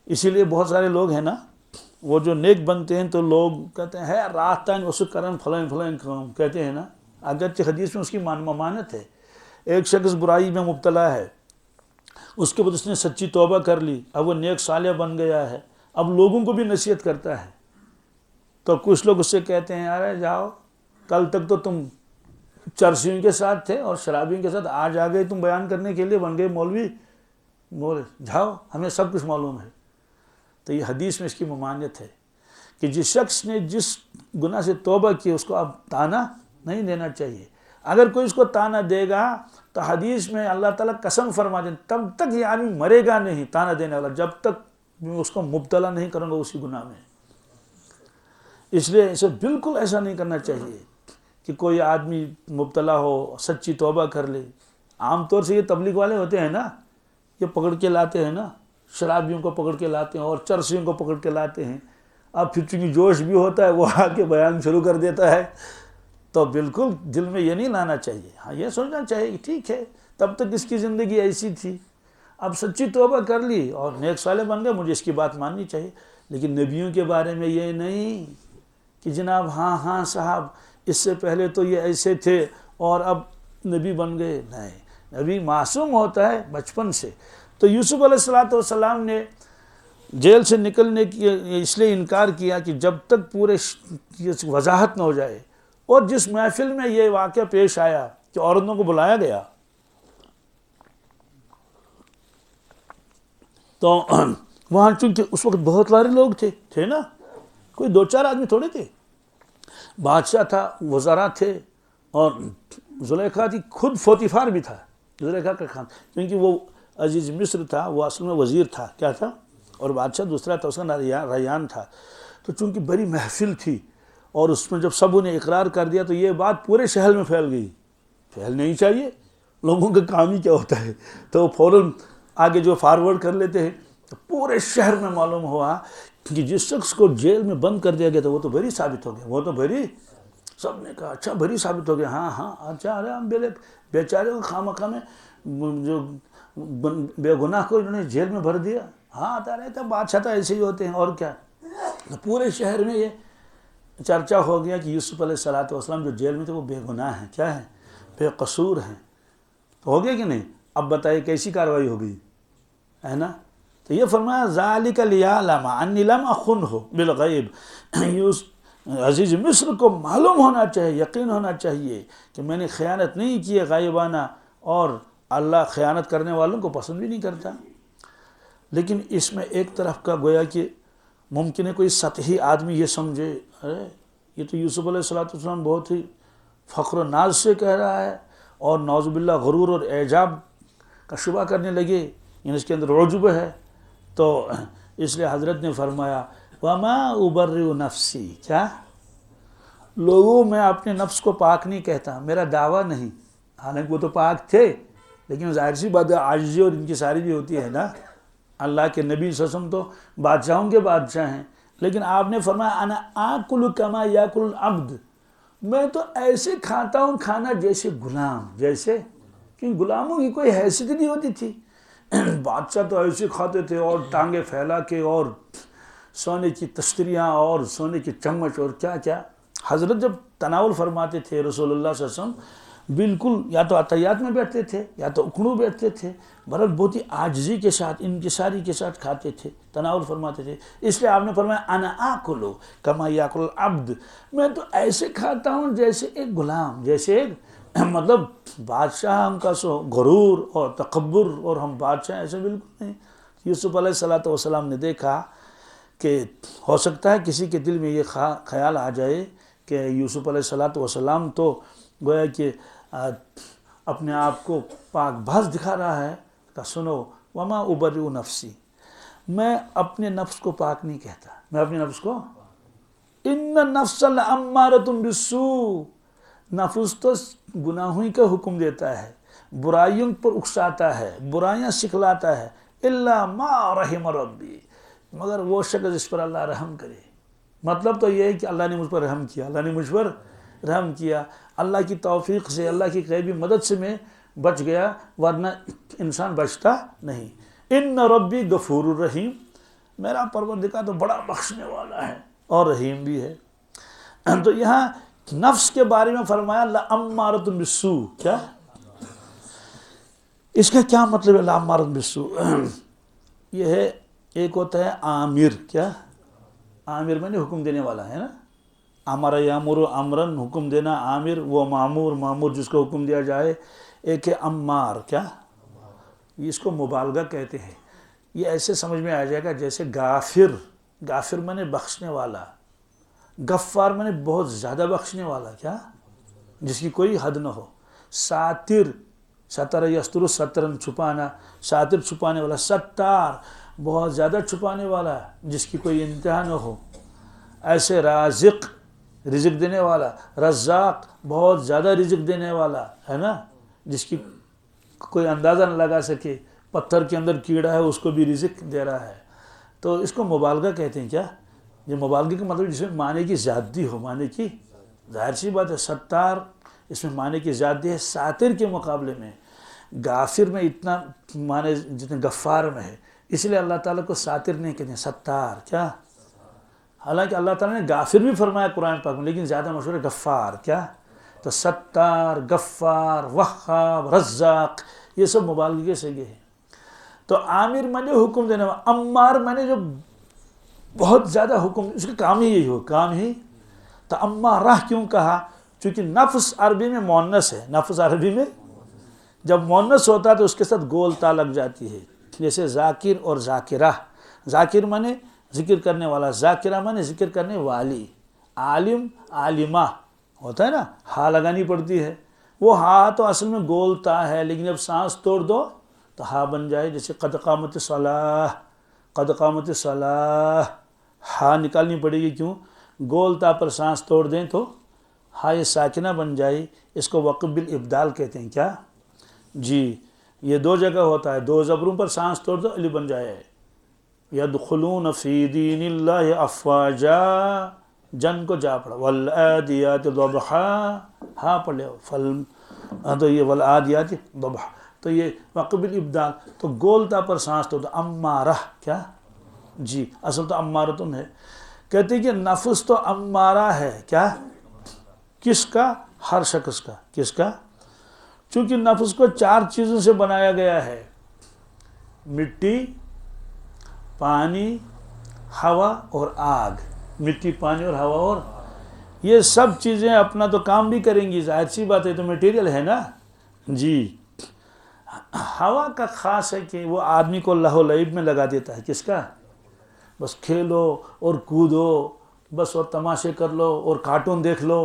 اسی لیے بہت سارے لوگ ہیں نا، وہ جو نیک بنتے ہیں تو لوگ کہتے ہیں ہے راستان وسو کرن فلان فلان کام کہتے ہیں نا، اگرچہ حدیث میں اس کی ممانت ہے۔ ایک شخص برائی میں مبتلا ہے، اس کے بعد اس نے سچی توبہ کر لی، اب وہ نیک صالح بن گیا ہے، اب لوگوں کو بھی نصیحت کرتا ہے، تو کچھ لوگ اس سے کہتے ہیں ارے جاؤ، کل تک تو تم چرسیوں کے ساتھ تھے اور شرابیوں کے ساتھ، آج آ گئے تم بیان کرنے کے لیے، بن گئے مولوی، جاؤ ہمیں سب کچھ معلوم ہے۔ تو یہ حدیث میں اس کی ممانعت ہے کہ جس شخص نے جس گناہ سے توبہ کی اس کو اب تانا نہیں دینا چاہیے۔ اگر کوئی اس کو تانا دے گا تو حدیث میں اللہ تعالیٰ قسم فرما دیں تب تک یہ آدمی مرے گا نہیں تانا دینے والا، جب تک میں اس کو مبتلا نہیں کروں گا اسی گناہ میں۔ اس لیے اسے بالکل ایسا نہیں کرنا چاہیے کہ کوئی آدمی مبتلا ہو سچی توبہ کر لے۔ عام طور سے یہ تبلیغ والے ہوتے ہیں نا، یہ پکڑ کے لاتے ہیں نا، شرابیوں کو پکڑ کے لاتے ہیں اور چرسیوں کو پکڑ کے لاتے ہیں، اب پھر چونکہ جوش بھی ہوتا ہے وہ آ کے بیان شروع کر دیتا ہے، تو بالکل دل میں یہ نہیں لانا چاہیے۔ ہاں یہ سوچنا چاہیے کہ ٹھیک ہے تب تک اس کی زندگی ایسی تھی، اب سچی توبہ کر لی اور نیک صالح بن گئے، مجھے اس کی بات ماننی چاہیے۔ لیکن نبیوں کے بارے میں یہ نہیں کہ جناب ہاں صاحب اس سے پہلے تو یہ ایسے تھے اور اب نبی بن گئے، نہیں، نبی معصوم ہوتا ہے بچپن سے۔ تو یوسف علیہ السلام نے جیل سے نکلنے کی اس لیے انکار کیا کہ جب تک پورے وضاحت نہ ہو جائے، اور جس محفل میں یہ واقعہ پیش آیا کہ عورتوں کو بلایا گیا تو وہاں چونکہ اس وقت بہت سارے لوگ تھے نا، کوئی 2-4 آدمی تھوڑے تھے، بادشاہ تھا، وزراء تھے، اور زلیخا تھی، خود فوتیفار بھی تھا زلیخا کا خان، کیونکہ وہ عزیز مصر تھا، وہ اصل میں وزیر تھا، کیا تھا، اور بادشاہ دوسرا تھا، اس کا ریان تھا. تو چونکہ بڑی محفل تھی اور اس میں جب سب نے اقرار کر دیا تو یہ بات پورے شہر میں پھیل گئی. پھیل نہیں چاہیے، لوگوں کا کام ہی کیا ہوتا ہے، تو وہ فوراً آگے جو فارورڈ کر لیتے ہیں. تو پورے شہر میں معلوم ہوا کہ جس شخص کو جیل میں بند کر دیا گیا تھا وہ تو بری ثابت ہو گیا، وہ تو بری. سب نے کہا اچھا بری ثابت ہو گیا، ہاں اچھا، ارے ہم بیچارے کو خواہ میں جو بے گناہ کو انہوں نے جیل میں بھر دیا. ہاں آتا رہتا، بادشاہ تو ایسے ہی ہوتے ہیں، اور کیا. پورے شہر میں یہ چرچا ہو گیا کہ یوسف علیہ السلام جو جیل میں تھے وہ بے گناہ ہیں، کیا ہیں، بے قصور ہیں. تو ہو گیا کہ نہیں؟ اب بتائیے کیسی کارروائی ہو گئی ہے نا. تو یہ فرمایا ذالک لیعلم انی لم اخنہ بالغیب، عزیز مصر کو معلوم ہونا چاہیے، یقین ہونا چاہیے کہ میں نے خیانت نہیں کی ہے غائبانہ، اور اللہ خیانت کرنے والوں کو پسند بھی نہیں کرتا. لیکن اس میں ایک طرف کا گویا کہ ممکن ہے کوئی سطحی آدمی یہ سمجھے ارے یہ تو یوسف علیہ السلام بہت ہی فخر و ناز سے کہہ رہا ہے، اور نعوذ باللہ غرور اور اعجاب کا شبہ کرنے لگے، یعنی اس کے اندر عجب ہے. تو اس لیے حضرت نے فرمایا وما ابرئ نفسی، کیا لوگوں میں اپنے نفس کو پاک نہیں کہتا، میرا دعویٰ نہیں. حالانکہ وہ تو پاک تھے، لیکن ظاہر سی بات ہے عاجزی اور ان کی ساری بھی ہوتی ہے نا. اللہ کے نبی صلی اللہ علیہ وسلم تو بادشاہوں کے بادشاہ ہیں، لیکن آپ نے فرمایا انا آکل کما یاکل العبد، میں تو ایسے کھاتا ہوں کھانا جیسے غلام، جیسے کہ غلاموں کی کوئی حیثیت نہیں ہوتی تھی. بادشاہ تو ایسے کھاتے تھے، اور ٹانگیں پھیلا کے، اور سونے کی تشتریاں اور سونے کی چمچ اور کیا کیا. حضرت جب تناول فرماتے تھے رسول اللہ صلی اللہ علیہ وسلم بالکل یا تو عطیات میں بیٹھتے تھے یا تو اکڑو بیٹھتے تھے، بہرحال بہت ہی عاجزی کے ساتھ، انکساری کے ساتھ کھاتے تھے، تناول فرماتے تھے. اس لیے آپ نے فرمایا انا آکل کما یاکل العبد، میں تو ایسے کھاتا ہوں جیسے ایک غلام، جیسے ایک مطلب بادشاہ ہم کا سو غرور اور تکبر اور ہم بادشاہ ایسے بالکل نہیں. یوسف علیہ السلام نے دیکھا کہ ہو سکتا ہے کسی کے دل میں یہ خیال آ جائے کہ یوسف علیہ السلام تو گویا کہ اپنے آپ کو پاک باز دکھا رہا ہے. کہ سنو وما ابرئ نفسی، میں اپنے نفس کو پاک نہیں کہتا، میں اپنے نفس کو ان النفس لامارۃ بالسوء، نفس تو گناہوں کا حکم دیتا ہے، برائیوں پر اکساتا ہے، برائیاں سکھلاتا ہے، الا ما رحم ربی، مگر وہ شخص جس پر اللہ رحم کرے. مطلب تو یہ ہے کہ اللہ نے مجھ پر رحم کیا، اللہ نے مجھ پر رحم کیا، اللہ کی توفیق سے، اللہ کی غیبی مدد سے میں بچ گیا، ورنہ انسان بچتا نہیں. ان ربی غفور الرحیم، میرا پروردگار تو بڑا بخشنے والا ہے اور رحیم بھی ہے. تو یہاں نفس کے بارے میں فرمایا لامارۃ بالسوء، کیا اس کا کیا مطلب ہے لامارۃ بالسوء؟ یہ ہے ایک ہوتا ہے عامر، کیا عامر میں نے حکم دینے والا ہے نا، امر یامر امرن، حکم دینا، عامر وہ معمور جس کو حکم دیا جائے. ایک ہے عمار، کیا اس کو مبالغہ کہتے ہیں. یہ ایسے سمجھ میں آ جائے گا جیسے غافر میں نے بخشنے والا، غفار میں نے بہت زیادہ بخشنے والا، کیا جس کی کوئی حد نہ ہو. ساتر، ستر یستر سترن، چھپانا، ساتر چھپانے والا. ستار، بہت زیادہ چھپانے والا جس کی کوئی انتہا نہ ہو. ایسے رازق، رزق دینے والا. رزاق، بہت زیادہ رزق دینے والا ہے نا، جس کی کوئی اندازہ نہ لگا سکے. پتھر کے اندر کیڑا ہے اس کو بھی رزق دے رہا ہے. تو اس کو مبالغہ کہتے ہیں. کیا یہ مبالغے کا مطلب جس میں معنی کی زیادتی ہو، معنی کی، ظاہر سی بات ہے ستار اس میں معنی کی زیادتی ہے ساتر کے مقابلے میں. غافر میں اتنا معنی جتنے غفار میں ہے، اس لیے اللہ تعالیٰ کو ساتر نہیں کہتے ہیں، ستار. کیا حالانکہ اللہ تعالیٰ نے غافر بھی فرمایا قرآن پاک میں، لیکن زیادہ مشہور ہے غفار. کیا تو ستار، غفار، وہاب، رزاق، یہ سب مبالغے کے صیغے ہیں. تو عامر میں نے حکم دینے والا، عمار میں نے جو بہت زیادہ حکم، اس کا کام ہی یہی ہو، کام ہی. تو عمارہ کیوں کہا؟ چونکہ نفس عربی میں مؤنث ہے. نفس عربی میں جب مؤنث ہوتا ہے تو اس کے ساتھ گول تا لگ جاتی ہے. جیسے ذاکر اور ذاکرہ، ذاکر مانے ذکر کرنے والا، ذاکرہ مانے ذکر کرنے والی، عالم عالمہ ہوتا ہے نا، ہا لگانی پڑتی ہے، وہ ہا تو اصل میں گول تا ہے، لیکن جب سانس توڑ دو تو ہا بن جائے، جیسے قد قامت الصلاۃ، قد قامت الصلاۃ، ہا نکالنی پڑے گی، کیوں؟ گول تا پر سانس توڑ دیں تو ہا یہ ساکنہ بن جائے، اس کو وقف بالابدال کہتے ہیں۔ کیا جی، یہ دو جگہ ہوتا ہے، دو زبروں پر سانس توڑ دو علی بن جائے، یدخلون فی دین اللہ افواجا، جن کو جا پڑا، والعادیات ضبحا، ہاں پڑھ لے، تو یہ والعادیات ضبحا، تو یہ وقف بالابدال، تو گولتا پر سانس توڑ دو، امارہ، کیا جی، اصل تو امارتن ہے، کہتے ہیں کہ نفس تو امارہ ہے، کیا کس کا؟ ہر شخص کا، کس کا؟ چونکہ نفس کو 4 چیزوں سے بنایا گیا ہے، مٹی، پانی، ہوا اور آگ، مٹی، پانی اور ہوا، اور یہ سب چیزیں اپنا تو کام بھی کریں گی، ظاہر سی بات ہے، تو میٹیریل ہے نا جی۔ ہوا کا خاص ہے کہ وہ آدمی کو لہو لعب میں لگا دیتا ہے، کس کا؟ بس کھیلو اور کودو بس، اور تماشے کر لو اور کارٹون دیکھ لو،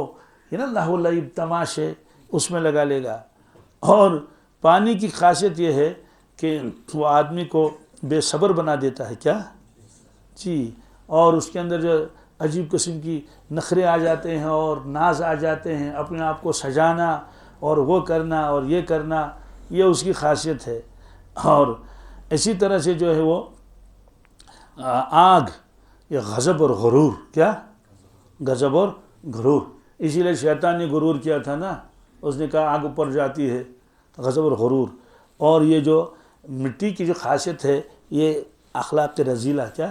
یہ نا لہو لعب تماشے، اس میں لگا لے گا۔ اور پانی کی خاصیت یہ ہے کہ وہ آدمی کو بے صبر بنا دیتا ہے، کیا جی، اور اس کے اندر جو عجیب قسم کی نخرے آ جاتے ہیں اور ناز آ جاتے ہیں، اپنے آپ کو سجانا اور وہ کرنا اور یہ کرنا، یہ اس کی خاصیت ہے۔ اور اسی طرح سے جو ہے وہ آگ، یہ غضب اور غرور، کیا غضب اور غرور، اسی لیے شیطان نے غرور کیا تھا نا، اس نے کہا آگ اوپر جاتی ہے، غضب اور غرور۔ اور یہ جو مٹی کی جو خاصیت ہے، یہ اخلاق رذیلہ، کیا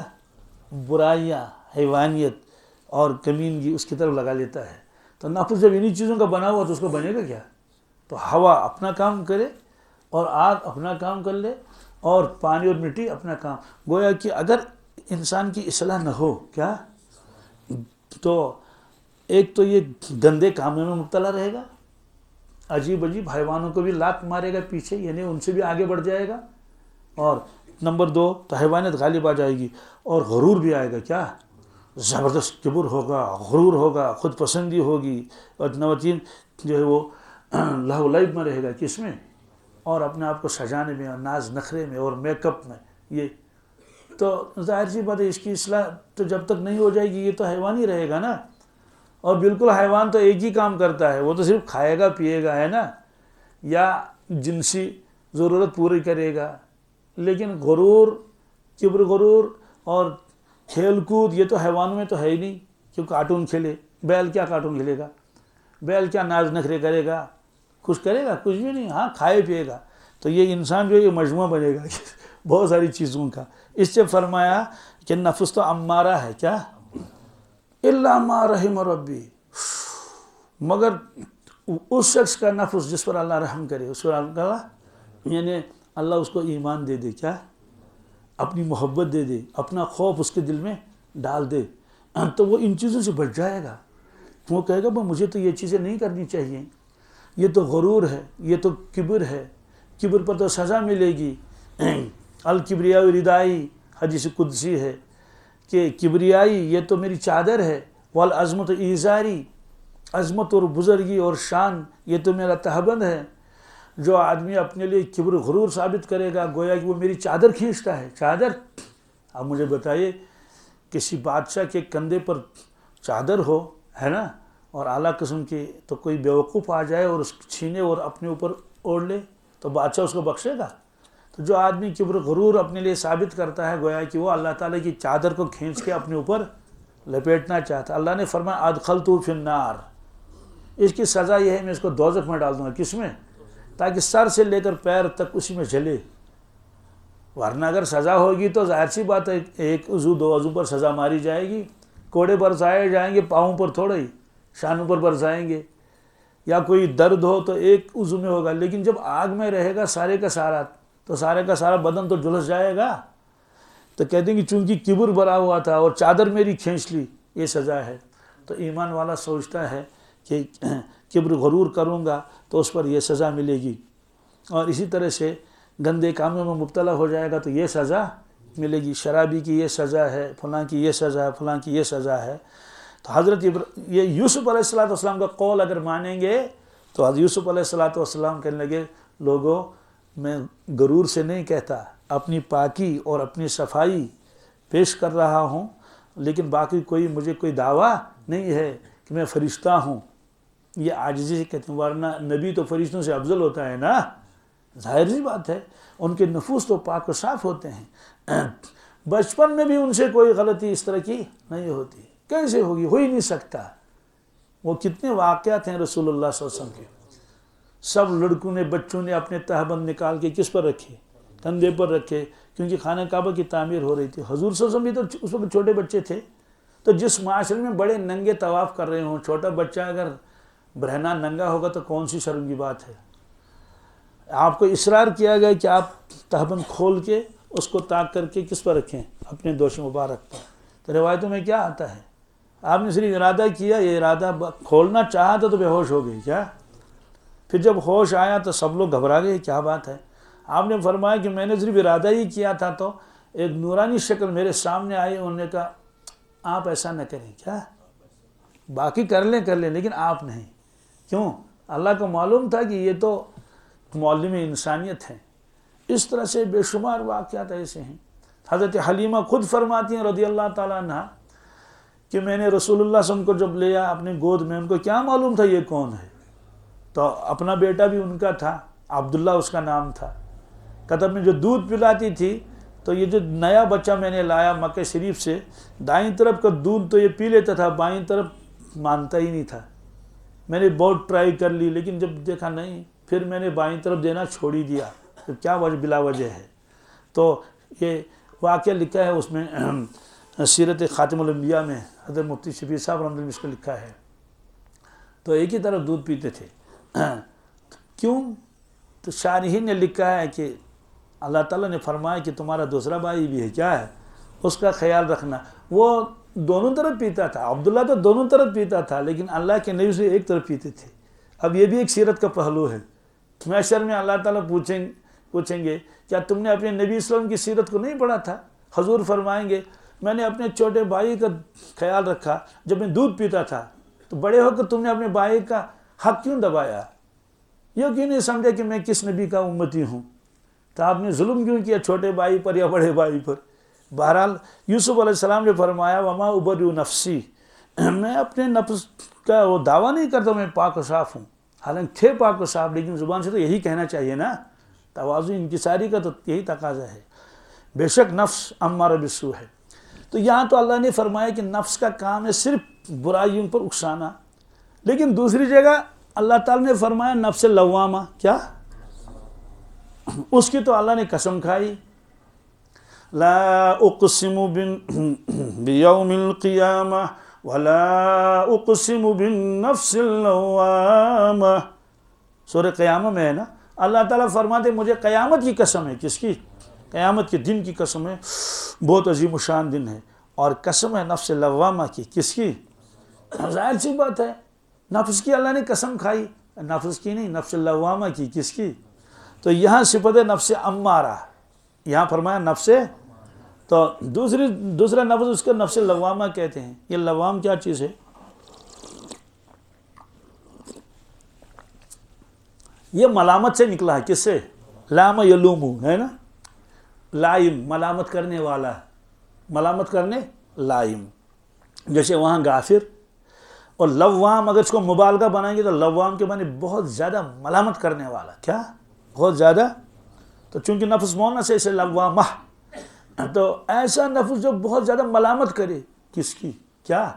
برائیاں، حیوانیت اور کمینگی اس کی طرف لگا لیتا ہے۔ تو نفس جب انہی چیزوں کا بنا ہوا تو اس کو بنے گا کیا؟ تو ہوا اپنا کام کرے اور آگ اپنا کام کر لے اور پانی اور مٹی اپنا کام، گویا کہ اگر انسان کی اصلاح نہ ہو، کیا تو ایک تو یہ گندے کاموں میں مبتلا رہے گا، عجیب عجیب حیوانوں کو بھی لات مارے گا پیچھے، یعنی ان سے بھی آگے بڑھ جائے گا، اور نمبر 2 تو حیوانیت غالب آ جائے گی، اور غرور بھی آئے گا، کیا زبردست کبر ہوگا، غرور ہوگا، خود پسندی ہوگی، اور نمبر 3 جو ہے وہ لہو لعب میں رہے گا، کس میں؟ اور اپنے آپ کو سجانے میں اور ناز نخرے میں اور میک اپ میں، یہ تو ظاہر سی بات ہے، اس کی اصلاح تو جب تک نہیں ہو جائے گی یہ تو حیوان ہی رہے گا نا۔ اور بالکل حیوان تو ایک ہی کام کرتا ہے، وہ تو صرف کھائے گا پیے گا، ہے نا، یا جنسی ضرورت پوری کرے گا، لیکن غرور، کبر، غرور اور کھیل کود یہ تو حیوانوں میں تو ہے ہی نہیں، کیوں کارٹون کھیلے، بیل کیا کارٹون کھیلے گا، بیل کیا ناز نخرے کرے گا، کچھ کرے گا؟ کچھ بھی نہیں، ہاں کھائے پیے گا۔ تو یہ انسان جو ہے یہ مجموعہ بنے گا بہت ساری چیزوں کا۔ اس سے فرمایا کہ نفس تو امارہ ہے، کیا الا ما رحم ربی، مگر اس شخص کا نفس جس پر اللہ رحم کرے، اس پر اللہ یعنی اللہ اس کو ایمان دے دے، کیا اپنی محبت دے دے، اپنا خوف اس کے دل میں ڈال دے، تو وہ ان چیزوں سے بچ جائے گا۔ وہ کہے گا مجھے تو یہ چیزیں نہیں کرنی چاہیے، یہ تو غرور ہے، یہ تو کبر ہے، کبر پر تو سزا ملے گی۔ الکبریاء ردائی، حدیث قدسی ہے کہ کبریائی یہ تو میری چادر ہے، والعظمت ایزاری، عظمت اور بزرگی اور شان یہ تو میرا تہبند ہے۔ جو آدمی اپنے لیے کبر غرور ثابت کرے گا، گویا کہ وہ میری چادر کھینچتا ہے، چادر۔ اب مجھے بتائیے کسی بادشاہ کے کندھے پر چادر ہو، ہے نا، اور اعلیٰ قسم کی، تو کوئی بیوقوف آ جائے اور اس چھینے اور اپنے اوپر اوڑھ لے تو بادشاہ اس کو بخشے گا؟ تو جو آدمی کبر غرور اپنے لیے ثابت کرتا ہے، گویا کہ وہ اللہ تعالیٰ کی چادر کو کھینچ کے اپنے اوپر لپیٹنا چاہتا۔ اللہ نے فرمایا ادخلتہ فی النار، اس کی سزا یہ ہے میں اس کو دوزخ میں ڈال دوں گا، کس میں؟ تاکہ سر سے لے کر پیر تک اسی میں جلے۔ ورنہ اگر سزا ہوگی تو ظاہر سی بات ہے، ایک عضو 2 عضو پر سزا ماری جائے گی، کوڑے برسائے جائیں گے، پاؤں پر تھوڑے ہی، شانوں پر برسائیں گے، یا کوئی درد ہو تو ایک عضو میں ہوگا، لیکن جب آگ میں رہے گا سارے کا سارا، تو سارے کا سارا بدن تو جھلس جائے گا۔ تو کہتے ہیں کہ چونکہ کبر بھرا ہوا تھا اور چادر میری کھینچ لی، یہ سزا ہے۔ تو ایمان والا سوچتا ہے کہ کبر غرور کروں گا تو اس پر یہ سزا ملے گی۔ اور اسی طرح سے گندے کاموں میں مبتلا ہو جائے گا تو یہ سزا ملے گی، شرابی کی یہ سزا ہے، فلاں کی یہ سزا ہے، فلاں کی یہ سزا ہے۔ تو حضرت یہ یوسف علیہ السلام کا قول اگر مانیں گے تو حضرت یوسف علیہ السلام کہنے لگے لوگوں میں غرور سے نہیں کہتا، اپنی پاکی اور اپنی صفائی پیش کر رہا ہوں، لیکن باقی مجھے کوئی دعویٰ نہیں ہے کہ میں فرشتہ ہوں۔ یہ عاجزی سے کہتے ہیں، ورنہ نبی تو فرشتوں سے افضل ہوتا ہے نا، ظاہر سی بات ہے، ان کے نفوس تو پاک و صاف ہوتے ہیں، بچپن میں بھی ان سے کوئی غلطی اس طرح کی نہیں ہوتی، کیسے ہوگی؟ ہو ہی نہیں سکتا۔ وہ کتنے واقعات ہیں رسول اللہ صلی اللہ علیہ وسلم کے، سب لڑکوں نے بچوں نے اپنے تہبند نکال کے کس پر رکھے؟ کندھے پر رکھے، کیونکہ خانہ کعبہ کی تعمیر ہو رہی تھی۔ حضور صلی اللہ علیہ وسلم بھی تو اس وقت چھوٹے بچے تھے، تو جس معاشرے میں بڑے ننگے طواف کر رہے ہوں، چھوٹا بچہ اگر برہنہ ننگا ہوگا تو کون سی شرم کی بات ہے؟ آپ کو اصرار کیا گیا کہ آپ تہبند کھول کے اس کو تاک کر کے کس پر رکھیں؟ اپنے دوش مبارک پر۔ تو روایتوں میں کیا آتا ہے؟ آپ نے صرف ارادہ کیا، یہ ارادہ کھولنا چاہا تھا تو بے ہوش ہو گئی کیا؟ پھر جب ہوش آیا تو سب لوگ گھبرا گئے، کیا بات ہے؟ آپ نے فرمایا کہ میں نے صرف ارادہ ہی کیا تھا تو ایک نورانی شکل میرے سامنے آئی، انہوں نے کہا آپ ایسا نہ کریں، کیا باقی کر لیں لیکن آپ نہیں۔ کیوں؟ اللہ کو معلوم تھا کہ یہ تو معلم انسانیت ہیں۔ اس طرح سے بے شمار واقعات ایسے ہیں۔ حضرت حلیمہ خود فرماتی ہیں رضی اللہ تعالیٰ عنہ کہ میں نے رسول اللہ صلی اللہ علیہ وسلم کو جب لیا اپنی گود میں، ان کو کیا معلوم تھا یہ کون ہے؟ تو اپنا بیٹا بھی ان کا تھا، عبداللہ اس کا نام تھا۔ قطب میں جو دودھ پلاتی تھی، تو یہ جو نیا بچہ میں نے لایا مکہ شریف سے، دائیں طرف کا دودھ تو یہ پی لیتا تھا، بائیں طرف مانتا ہی نہیں تھا۔ میں نے بہت ٹرائی کر لی، لیکن جب دیکھا نہیں، پھر میں نے بائیں طرف دینا چھوڑ ہی دیا۔ تو کیا وجہ بلا وجہ ہے؟ تو یہ واقعہ لکھا ہے اس میں سیرت خاتم الانبیاء میں، حضرت مفتی شفیع صاحب رحمۃ اللہ اس کو لکھا ہے۔ تو ایک ہی طرف دودھ پیتے تھے۔ کیوں؟ تو شارحین نے لکھا ہے کہ اللہ تعالیٰ نے فرمایا کہ تمہارا دوسرا بھائی بھی ہے، کیا ہے؟ اس کا خیال رکھنا۔ وہ دونوں طرف پیتا تھا، عبداللہ تو دونوں طرف پیتا تھا، لیکن اللہ کے نبی سے ایک طرف پیتے تھے۔ اب یہ بھی ایک سیرت کا پہلو ہے۔ محشر میں اللہ تعالیٰ پوچھیں گے کیا تم نے اپنے نبی اسلام کی سیرت کو نہیں پڑھا تھا؟ حضور فرمائیں گے میں نے اپنے چھوٹے بھائی کا خیال رکھا جب میں دودھ پیتا تھا، تو بڑے ہو کر تم نے اپنے بھائی کا حق کیوں دبایا؟ یہ کیوں نہیں سمجھا کہ میں کس نبی کا امتی ہوں؟ تو آپ نے ظلم کیوں کیا چھوٹے بھائی پر یا بڑے بھائی پر؟ بہرحال یوسف علیہ السلام نے فرمایا وما ابرئ نفسی، میں اپنے نفس کا وہ دعویٰ نہیں کرتا میں پاک و صاف ہوں، حالانکہ تھے پاک و صاف، لیکن زبان سے تو یہی کہنا چاہیے نا، تواضع انکساری کا تو یہی تقاضا ہے۔ بے شک نفس امارہ بالسوء ہے۔ تو یہاں تو اللہ نے فرمایا کہ نفس کا کام ہے صرف برائیوں پر اکسانا، لیکن دوسری جگہ اللہ تعالیٰ نے فرمایا نفس لوامہ، کیا؟ اس کی تو اللہ نے قسم کھائی، لا اقسم بیوم القیامہ ولا اقسم بالنفس اللوامہ، سورہ قیامہ میں ہے نا، اللہ تعالیٰ فرماتے مجھے قیامت کی قسم ہے۔ کس کی؟ قیامت کے دن کی قسم ہے، بہت عظیم و شان دن ہے، اور قسم ہے نفس لوامہ کی۔ کس کی؟ ظاہر سی بات ہے، نفس کی اللہ نے قسم کھائی، نفس کی نہیں، نفس لوامہ کی۔ کس کی؟ تو یہاں صفت ہے نفس امارہ، یہاں فرمایا نفس، تو دوسرا نفس اس کا نفس لوامہ کہتے ہیں۔ یہ لوام کیا چیز ہے؟ یہ ملامت سے نکلا ہے۔ کس سے؟ لام یلومو ہے نا، لائم ملامت کرنے والا، ملامت کرنے لائم، جیسے وہاں غافر، اور لوام اگر اس کو مبالغہ بنائیں گے تو لوام کے معنی بہت زیادہ ملامت کرنے والا، کیا؟ بہت زیادہ۔ تو چونکہ نفس مونس ہے اسے لوامہ، تو ایسا نفس جو بہت زیادہ ملامت کرے، کس کی؟ کیا؟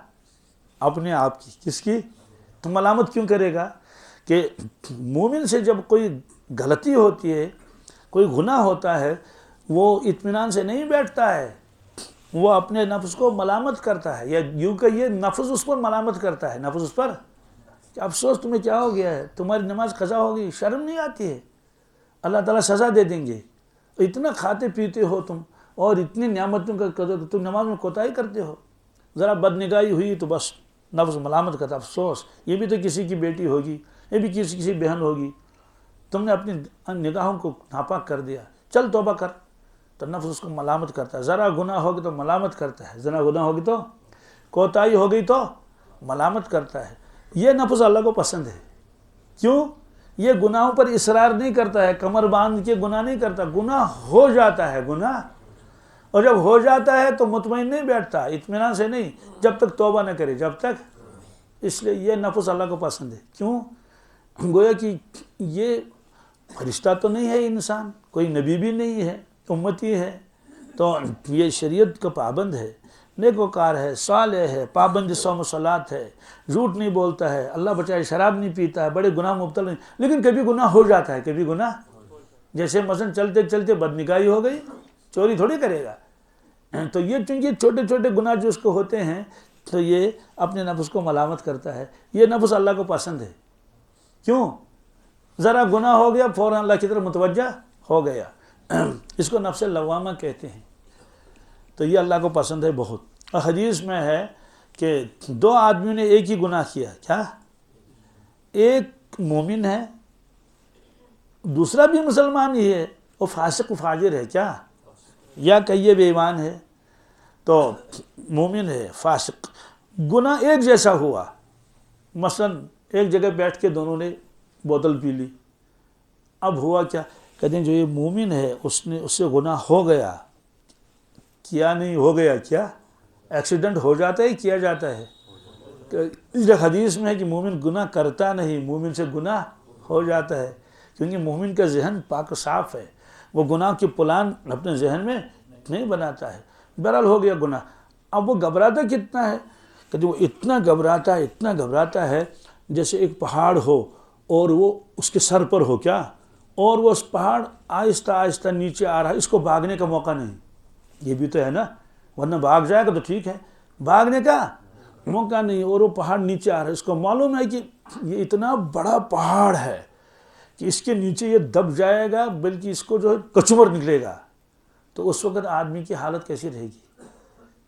اپنے آپ کی۔ کس کی؟ تو ملامت کیوں کرے گا؟ کہ مومن سے جب کوئی غلطی ہوتی ہے، کوئی گناہ ہوتا ہے، وہ اطمینان سے نہیں بیٹھتا ہے، وہ اپنے نفس کو ملامت کرتا ہے، یا یوں کہ یہ نفس اس پر ملامت کرتا ہے، نفس اس پر کہ افسوس تمہیں کیا ہو گیا ہے، تمہاری نماز قضا ہو گئی، شرم نہیں آتی ہے، اللہ تعالیٰ سزا دے دیں گے، اتنا کھاتے پیتے ہو تم اور اتنی نعمتوں کا قدر، تم نماز میں کوتاہی کرتے ہو، ذرا بدنگاہی ہوئی تو بس نفس ملامت کرتا، افسوس یہ بھی تو کسی کی بیٹی ہوگی، یہ بھی کسی بہن ہوگی، تم نے اپنی نگاہوں کو ناپاک کر دیا، چل توبہ کر، تو نفس اس کو ملامت کرتا ہے. ذرا گناہ ہوگی تو ملامت کرتا ہے، ذرا گناہ ہوگی تو کوتاہی ہو گئی تو ملامت کرتا ہے. یہ نفس اللہ کو پسند ہے. کیوں؟ یہ گناہوں پر اصرار نہیں کرتا ہے، کمر باندھ کے گناہ نہیں کرتا. گناہ ہو جاتا ہے گناہ، اور جب ہو جاتا ہے تو مطمئن نہیں بیٹھتا، اطمینان سے نہیں، جب تک توبہ نہ کرے، جب تک. اس لیے یہ نفس اللہ کو پسند ہے. کیوں؟ گویا کہ یہ فرشتہ تو نہیں ہے، انسان کوئی نبی بھی نہیں ہے، امتی ہے، تو یہ شریعت کا پابند ہے، نیکوکار ہے، صالح ہے، پابند صوم و صلات ہے، جھوٹ نہیں بولتا ہے، اللہ بچائے شراب نہیں پیتا ہے، بڑے گناہ مبتلا نہیں، لیکن کبھی گناہ ہو جاتا ہے. کبھی گناہ، جیسے مثلا چلتے چلتے بدنگاہی ہو گئی، چوری تھوڑی کرے گا. تو یہ چونکہ چھوٹے چھوٹے گناہ جو اس کو ہوتے ہیں، تو یہ اپنے نفس کو ملامت کرتا ہے. یہ نفس اللہ کو پسند ہے. کیوں؟ ذرا گناہ ہو گیا فوراً اللہ کی طرف متوجہ ہو گیا. اس کو نفس لوامہ کہتے ہیں. تو یہ اللہ کو پسند ہے بہت. اور حدیث میں ہے کہ 2 آدمیوں نے ایک ہی گناہ کیا. کیا؟ ایک مومن ہے، دوسرا بھی مسلمان ہی ہے، وہ فاسق و فاجر ہے. کیا؟ یا کہ یہ بے ایمان ہے. تو مومن ہے، فاسق، گناہ ایک جیسا ہوا. مثلا ایک جگہ بیٹھ کے دونوں نے بوتل پی لی. اب ہوا کیا؟ کہتے ہیں جو یہ مومن ہے اس سے گناہ ہو گیا. کیا نہیں ہو گیا؟ کیا ایکسیڈنٹ ہو جاتا ہے، کیا جاتا ہے. اس حدیث میں ہے کہ مومن گناہ کرتا نہیں، مومن سے گناہ ہو جاتا ہے. کیونکہ مومن کا ذہن پاک صاف ہے، وہ گناہ کے پلان اپنے ذہن میں نہیں بناتا ہے. بہرحال ہو گیا گناہ. اب وہ گھبراتا کتنا ہے؟ کہ وہ اتنا گھبراتا ہے جیسے ایک پہاڑ ہو اور وہ اس کے سر پر ہو. کیا؟ اور وہ اس پہاڑ آہستہ آہستہ نیچے آ رہا ہے، اس کو بھاگنے کا موقع نہیں. یہ بھی تو ہے نا، ورنہ بھاگ جائے گا تو ٹھیک ہے، بھاگنے کا موقع نہیں. اور وہ پہاڑ نیچے آ رہا ہے، اس کو معلوم ہے کہ یہ اتنا بڑا پہاڑ ہے کہ اس کے نیچے یہ دب جائے گا، بلکہ اس کو جو ہے کچمر نکلے گا. تو اس وقت آدمی کی حالت کیسی رہے گی؟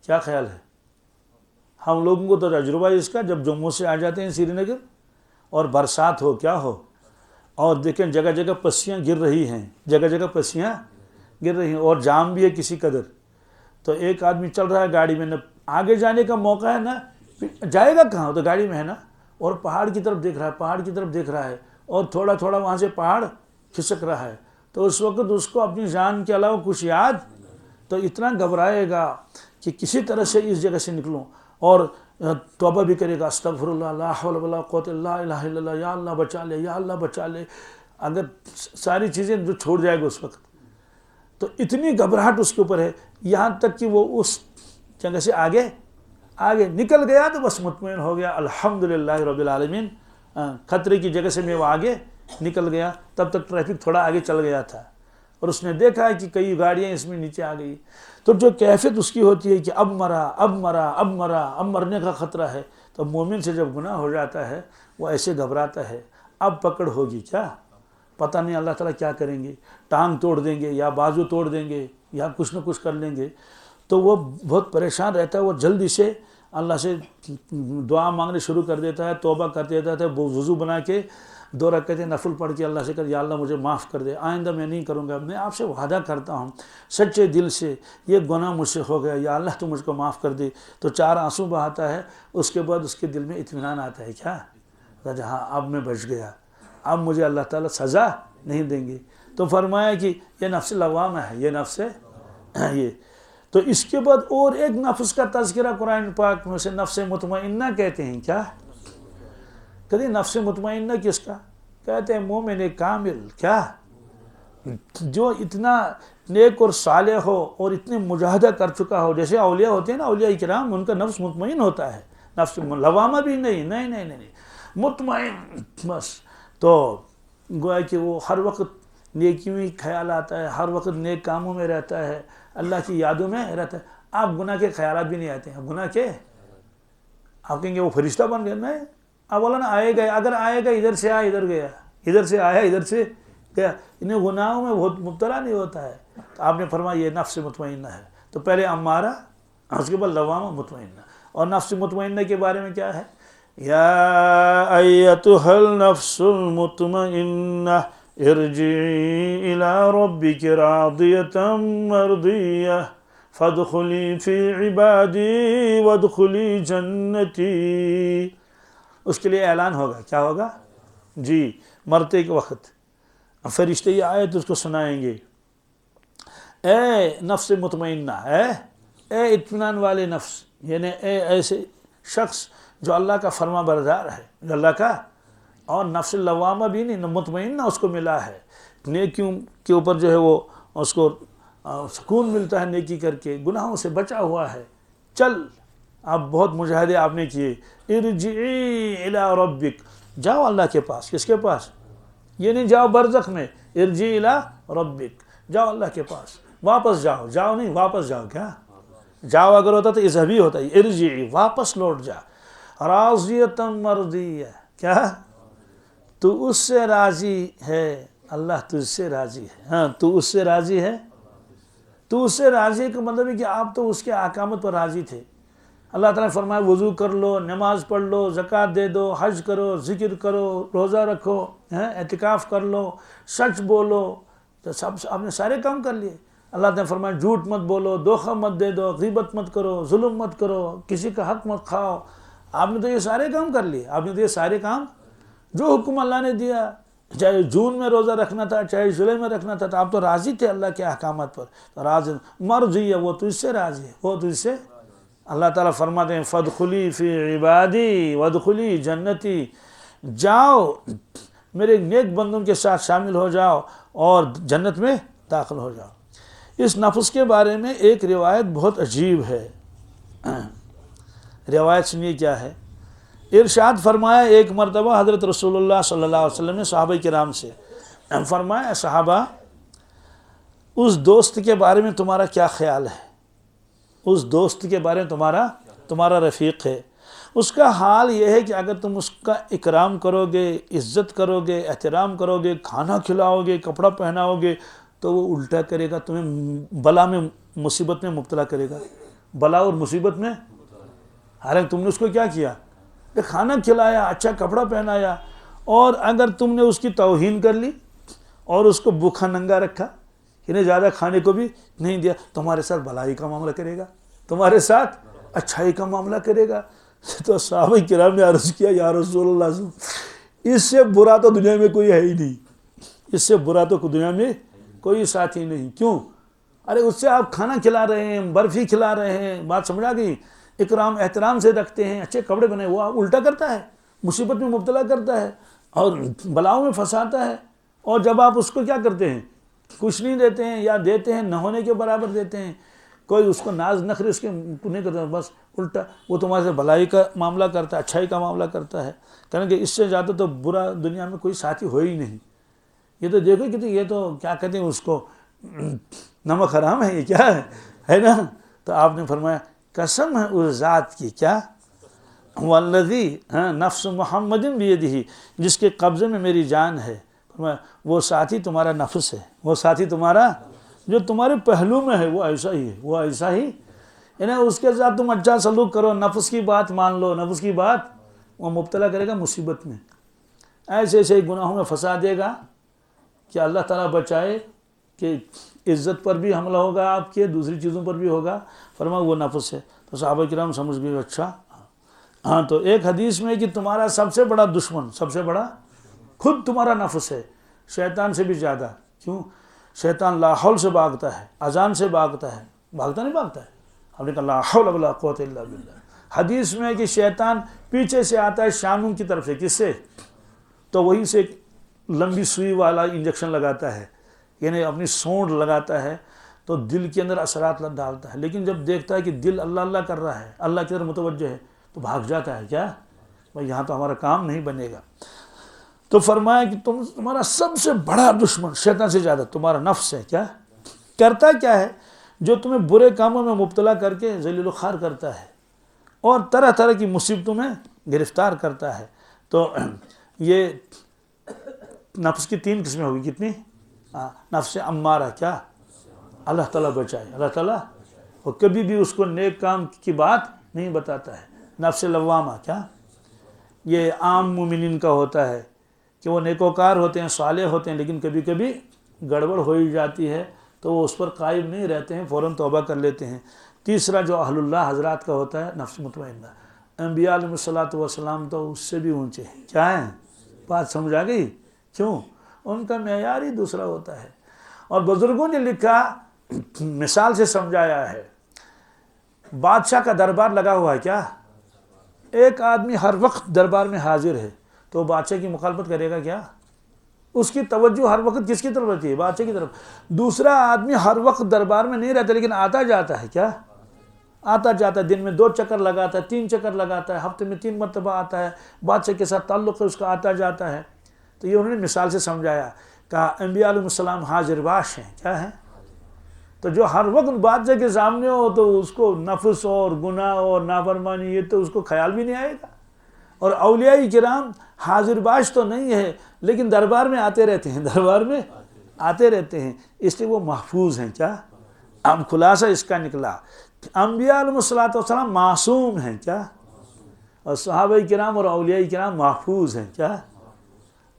کیا خیال ہے؟ ہم لوگوں کو تو تجربہ ہے اس کا، جب جموں سے آ جاتے ہیں سری نگر اور برسات ہو، کیا ہو، اور دیکھیں جگہ جگہ پسیاں گر رہی ہیں، جگہ جگہ پسیاں گر رہی ہیں، اور جام بھی ہے کسی قدر. تو ایک آدمی چل رہا ہے گاڑی میں، نہ آگے جانے کا موقع ہے، نہ جائے گا کہاں، تو گاڑی میں ہے نا، اور پہاڑ کی طرف دیکھ رہا ہے، اور تھوڑا تھوڑا وہاں سے پہاڑ کھسک رہا ہے. تو اس وقت اس کو اپنی جان کے علاوہ کچھ یاد، تو اتنا گھبرائے گا کہ کسی طرح سے اس جگہ سے نکلوں، اور توبہ بھی کرے گا، استغفر اللہ، لا حول ولا قوت الا الہ الا اللہ، یا اللہ بچا لے، یا اللہ بچا لے. اگر ساری چیزیں جو چھوڑ جائے گا اس وقت، تو اتنی گھبراہٹ اس کے اوپر ہے، یہاں تک کہ وہ اس جگہ سے آگے نکل گیا تو بس مطمئن ہو گیا، الحمدللہ رب العالمین، خطرے کی جگہ سے میں وہ آگے نکل گیا. تب تک ٹریفک تھوڑا آگے چل گیا تھا، اور اس نے دیکھا ہے کہ کئی گاڑیاں اس میں نیچے آ گئی. تو جو کیفیت اس کی ہوتی ہے کہ اب مرنے کا خطرہ ہے. تو مومن سے جب گناہ ہو جاتا ہے وہ ایسے گھبراتا ہے، اب پکڑ ہوگی، کیا پتہ نہیں اللہ تعالیٰ کیا کریں گے، ٹانگ توڑ دیں گے یا بازو توڑ دیں گے یا کچھ نہ کچھ کر لیں گے. تو وہ بہت پریشان رہتا ہے. وہ جلدی سے اللہ سے دعا مانگنے شروع کر دیتا ہے، توبہ کر دیتا ہے، وضو بنا کے 2 رکعتیں نفل پڑھ کے اللہ سے کر، یا اللہ مجھے معاف کر دے، آئندہ میں نہیں کروں گا، میں آپ سے وعدہ کرتا ہوں سچے دل سے، یہ گناہ مجھ سے ہو گیا، یا اللہ تو مجھ کو معاف کر دے. تو 4 آنسو بہاتا ہے. اس کے بعد اس کے دل میں اطمینان آتا ہے. کیا؟ ہاں اب میں بچ گیا، اب مجھے اللہ تعالیٰ سزا نہیں دیں گے. تو فرمایا کہ یہ نفس لوامہ ہے، یہ نفس ہے یہ. تو اس کے بعد اور ایک نفس کا تذکرہ قرآن پاک میں سے نفس مطمئنہ کہتے ہیں. کیا کہتے ہیں؟ نفس مطمئنہ کس کا کہتے ہیں؟ مومن کامل. کیا؟ جو اتنا نیک اور صالح ہو اور اتنے مجاہدہ کر چکا ہو، جیسے اولیاء ہوتے ہیں نا، اولیاء کرام، ان کا نفس مطمئن ہوتا ہے. نفس لوامہ بھی نہیں، مطمئن بس. تو گویا کہ وہ ہر وقت نیکیوں ہی خیال آتا ہے، ہر وقت نیک کاموں میں رہتا ہے، اللہ کی یادوں میں رہتا ہے. آپ گناہ کے خیالات بھی نہیں آتے ہیں. گناہ کے آپ کہیں گے وہ فرشتہ بن گئے. نہیں، آپ بولا نا آئے گئے، اگر آئے گا ادھر سے آیا ادھر گیا، ادھر سے آیا ادھر سے گیا، انہیں گناہوں میں بہت مبتلا نہیں ہوتا ہے. تو آپ نے فرمایا یہ نفس مطمئنہ ہے. تو پہلے امارہ، اس کے بعد لوامہ، مطمئنہ. اور نفس مطمئنہ کے بارے میں کیا ہے؟ یا ایتھا النفس المطمئنہ ارجعی الی ربک راضیۃ مرضیہ فادخلی فی عبادی وادخلی جنتی. اس کے لیے اعلان ہوگا. کیا ہوگا؟ جی، مرتے کے وقت فرشتے یہ آیت اس کو سنائیں گے. اے نفس مطمئنہ، اے اطمینان والے نفس، یعنی اے ایسے شخص جو اللہ کا فرما بردار ہے، جو اللہ کا، اور نفس لوامہ بھی نہیں، مطمئنہ اس کو ملا ہے. نیکیوں کے اوپر جو ہے وہ اس کو سکون ملتا ہے نیکی کر کے، گناہوں سے بچا ہوا ہے. چل، اب بہت مجاہدے آپ نے کیے. ارجعی الی ربک، جاؤ اللہ کے پاس. کس کے پاس؟ یہ نہیں جاؤ برزخ میں. ارجعی الی ربک، جاؤ اللہ کے پاس، واپس جاؤ. جاؤ نہیں، واپس جاؤ. کیا جاؤ اگر ہوتا تو اذهبی ہوتا ہے. ارجعی، واپس لوٹ جا. راضیۃ مرضیہ، کیا تو اس سے راضی ہے، اللہ تجھ سے راضی ہے. ہاں، تو اس سے راضی ہے. تو اس سے راضی کا مطلب ہے کہ آپ تو اس کے احکامات پر راضی تھے. اللہ تعالیٰ نے فرمایا وضو کر لو، نماز پڑھ لو، زکوٰۃ دے دو، حج کرو، ذکر کرو، روزہ رکھو، اعتکاف کر لو، سچ بولو. تو سب آپ نے سارے کام کر لیے. اللہ تعالیٰ نے فرمایا جھوٹ مت بولو، دھوکہ مت دے دو، غیبت مت کرو، ظلم مت کرو، کسی کا حق مت کھاؤ. آپ نے تو یہ سارے کام کر لیے. آپ نے تو یہ سارے کام جو حکم اللہ نے دیا، چاہے جون میں روزہ رکھنا تھا، چاہے جولائی میں رکھنا تھا، تو آپ تو راضی تھے اللہ کے احکامات پر. تو راضی مرضی ہے، وہ تجھ سے راضی ہے، وہ تجھ سے. اللہ تعالیٰ فرماتے ہیں فادخلی فی عبادی وادخلی جنتی، جاؤ میرے نیک بندوں کے ساتھ شامل ہو جاؤ اور جنت میں داخل ہو جاؤ. اس نفس کے بارے میں ایک روایت بہت عجیب ہے. روایت سنیے کیا ہے. ارشاد فرمایا ایک مرتبہ حضرت رسول اللہ صلی اللہ علیہ وسلم نے صحابہ کرام سے فرمایا، صحابہ اس دوست کے بارے میں تمہارا کیا خیال ہے؟ اس دوست کے بارے میں تمہارا رفیق ہے، اس کا حال یہ ہے کہ اگر تم اس کا اکرام کرو گے، عزت کرو گے، احترام کرو گے، کھانا کھلاؤ گے، کپڑا پہناؤ گے، تو وہ الٹا کرے گا، تمہیں بلا میں مصیبت میں مبتلا کرے گا. بلا اور مصیبت میں. حالانکہ تم نے اس کو کیا کیا؟ کھانا کھلایا، اچھا کپڑا پہنایا، اور اگر تم نے اس کی توہین کر لی اور اس کو بھوکا ننگا رکھا، انہیں زیادہ کھانے کو بھی نہیں دیا، تمہارے ساتھ بھلائی کا معاملہ کرے گا، تمہارے ساتھ اچھائی کا معاملہ کرے گا. تو صحابہ کرام نے عرض کیا یا رسول اللہ صلی اللہ علیہ وسلم، اس سے برا تو دنیا میں کوئی ہے ہی نہیں. اس سے برا تو دنیا میں کوئی ساتھی نہیں. کیوں؟ ارے اس سے آپ کھانا کھلا رہے ہیں، برفی کھلا رہے ہیں، بات سمجھا گئی، اکرام احترام سے رکھتے ہیں، اچھے کپڑے بنے، وہ الٹا کرتا ہے، مصیبت میں مبتلا کرتا ہے اور بلاؤں میں پھنساتا ہے. اور جب آپ اس کو کیا کرتے ہیں؟ کچھ نہیں دیتے ہیں، یا دیتے ہیں نہ ہونے کے برابر دیتے ہیں، کوئی اس کو ناز نخری اس کے نہیں کرتا، بس الٹا وہ تمہارے سے بھلائی کا معاملہ کرتا ہے، اچھائی کا معاملہ کرتا ہے. کہیں کہ اس سے زیادہ تو برا دنیا میں کوئی ساتھی ہو ہی نہیں. یہ تو دیکھو کہ یہ تو کیا کہتے ہیں اس کو، نمک حرام ہے، یہ کیا ہے نا. تو آپ نے فرمایا قسم ہے اس ذات کی، کیا والذی نفس محمد بیدہ، جس کے قبضے میں میری جان ہے، وہ ساتھی تمہارا نفس ہے، وہ ساتھی تمہارا جو تمہارے پہلو میں ہے، وہ ایسا ہی ہے، وہ ایسا ہی، یعنی اس کے ساتھ تم اچھا سلوک کرو، نفس کی بات مان لو، نفس کی بات، وہ مبتلا کرے گا مصیبت میں، ایسے ایسے گناہوں میں پھنسا دے گا کہ اللہ تعالیٰ بچائے کہ عزت پر بھی حملہ ہوگا آپ کے، دوسری چیزوں پر بھی ہوگا. فرمایا وہ نفس ہے. تو صحابہ کرام سمجھ گئے اچھا. ہاں، تو ایک حدیث میں کہ تمہارا سب سے بڑا دشمن، سب سے بڑا خود تمہارا نفس ہے، شیطان سے بھی زیادہ. کیوں؟ شیطان لا حول سے بھاگتا ہے، اذان سے بھاگتا ہے، بھاگتا نہیں بھاگتا ہے. ہم نے کہا لا حول ولا قوت الا باللہ. حدیث میں ہے کہ شیطان پیچھے سے آتا ہے شانوں کی طرف سے. کس سے؟ تو وہیں سے ایک لمبی سوئی والا انجیکشن لگاتا ہے، یعنی اپنی سونڈ لگاتا ہے، تو دل کے اندر اثرات ڈالتا ہے. لیکن جب دیکھتا ہے کہ دل اللہ اللہ کر رہا ہے، اللہ کی طرف متوجہ ہے، تو بھاگ جاتا ہے. کیا بھائی یہاں تو ہمارا کام نہیں بنے گا. تو فرمایا کہ تمہارا سب سے بڑا دشمن شیطان سے زیادہ تمہارا نفس ہے. کیا کرتا کیا ہے؟ جو تمہیں برے کاموں میں مبتلا کر کے ذلیل و خوار کرتا ہے اور طرح طرح کی مصیبتوں میں گرفتار کرتا ہے. تو یہ نفس کی 3 قسمیں ہوگی. کتنی؟ نفس امارہ، کیا اللہ تعالیٰ بچائے، اللہ تعالیٰ وہ کبھی بھی اس کو نیک کام کی بات نہیں بتاتا ہے. نفس لوامہ، کیا یہ عام مومنین کا ہوتا ہے کہ وہ نیکوکار ہوتے ہیں، صالح ہوتے ہیں، لیکن کبھی کبھی گڑبڑ ہو ہی جاتی ہے تو وہ اس پر قائم نہیں رہتے ہیں، فوراً توبہ کر لیتے ہیں۔ تیسرا جو اہل اللہ حضرات کا ہوتا ہے نفس مطمئنہ، انبیاء علیہ الصلوۃ والسلام تو اس سے بھی اونچے ہیں، کیا ہیں؟ بات سمجھ آ گئی؟ کیوں؟ ان کا معیار ہی دوسرا ہوتا ہے۔ اور بزرگوں نے لکھا، مثال سے سمجھایا ہے، بادشاہ کا دربار لگا ہوا ہے، کیا ایک آدمی ہر وقت دربار میں حاضر ہے تو وہ بادشاہ کی مخالفت کرے گا کیا؟ اس کی توجہ ہر وقت کس کی طرف رہتی ہے؟ بادشاہ کی طرف۔ دوسرا آدمی ہر وقت دربار میں نہیں رہتا لیکن آتا جاتا ہے، کیا آتا جاتا ہے، دن میں 2 چکر لگاتا ہے، 3 چکر لگاتا ہے، ہفتے میں 3 مرتبہ آتا ہے، بادشاہ کے ساتھ تعلق ہے اس کا، آتا جاتا ہے۔ تو یہ انہوں نے مثال سے سمجھایا، کہا انبیاء علیہ السلام حاضر باش ہیں، کیا ہیں؟ تو جو ہر وقت بادشاہ کے سامنے ہو تو اس کو نفس اور گناہ اور نافرمانی یہ تو اس کو خیال بھی نہیں آئے گا۔ اور اولیاء کرام حاضر باش تو نہیں ہے لیکن دربار میں آتے رہتے ہیں، دربار میں آتے رہتے ہیں، اس لیے وہ محفوظ ہیں، کیا؟ اب خلاصہ اس کا نکلا، انبیاء علیہ السلام معصوم ہیں، کیا؟ اور صحابہ کرام اور اولیاء کرام محفوظ ہیں، کیا؟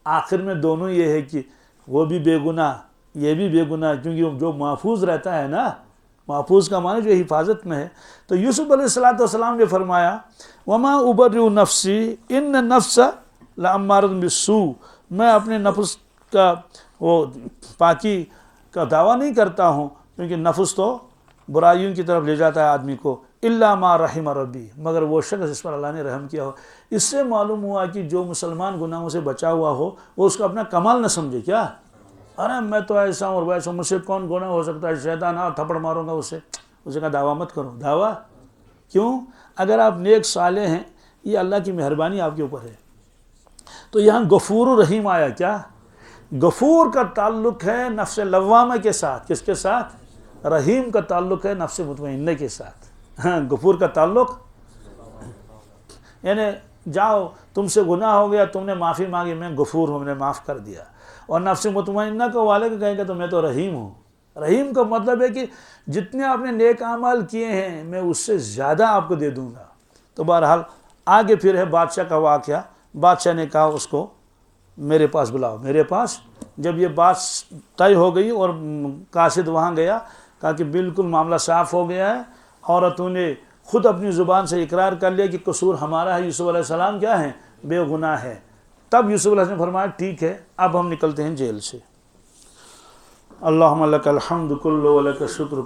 آخر میں دونوں یہ ہے کہ وہ بھی بے گناہ، یہ بھی بے گناہ، کیونکہ جو محفوظ رہتا ہے نا، محفوظ کا معنی جو حفاظت میں ہے۔ تو یوسف علیہ السلام نے فرمایا وما ابرئ نفسی ان النفس لامارۃ بالسوء، میں اپنے نفس کا وہ پاکی کا دعویٰ نہیں کرتا ہوں، کیونکہ نفس تو برائیوں کی طرف لے جاتا ہے آدمی کو، الا ما رحم ربی، مگر وہ شخص اس پر اللہ نے رحم کیا ہو۔ اس سے معلوم ہوا کہ جو مسلمان گناہوں سے بچا ہوا ہو وہ اس کا اپنا کمال نہ سمجھے، کیا ارے میں تو ایسا ہوں اور ویسا ہوں، مجھ سے کون گناہ ہو سکتا ہے، شیطان تھپڑ ماروں گا اسے کا دعویٰ مت کرو۔ دعویٰ کیوں؟ اگر آپ نیک صالح ہیں یہ اللہ کی مہربانی آپ کے اوپر ہے۔ تو یہاں غفور الرحیم آیا، کیا؟ غفور کا تعلق ہے نفس لوامہ کے ساتھ، کس کے ساتھ؟ رحیم کا تعلق ہے نفس مطمئنہ کے ساتھ۔ ہاں، غفور کا تعلق یعنی جاؤ تم سے گناہ ہو گیا، تم نے معافی مانگی، میں غفور ہوں، میں نے معاف کر دیا۔ اور نفس مطمئنہ کو والے کو کہیں گے تو میں تو رحیم ہوں۔ رحیم کا مطلب ہے کہ جتنے آپ نے نیک اعمال کیے ہیں میں اس سے زیادہ آپ کو دے دوں گا۔ تو بہرحال آگے پھر ہے بادشاہ کا واقعہ۔ بادشاہ نے کہا اس کو میرے پاس بلاؤ، میرے پاس۔ جب یہ بات طے ہو گئی اور قاصد وہاں گیا، کہا کہ بالکل معاملہ صاف ہو گیا ہے، عورتوں نے خود اپنی زبان سے اقرار کر لیا کہ قصور ہمارا ہے، یوسف علیہ السلام کیا ہیں؟ بے گناہ ہے۔ تب یوسف علیہ السلام نے فرمایا ٹھیک ہے اب ہم نکلتے ہیں جیل سے۔ اللہم لک الحمد کلہ و لک الشکر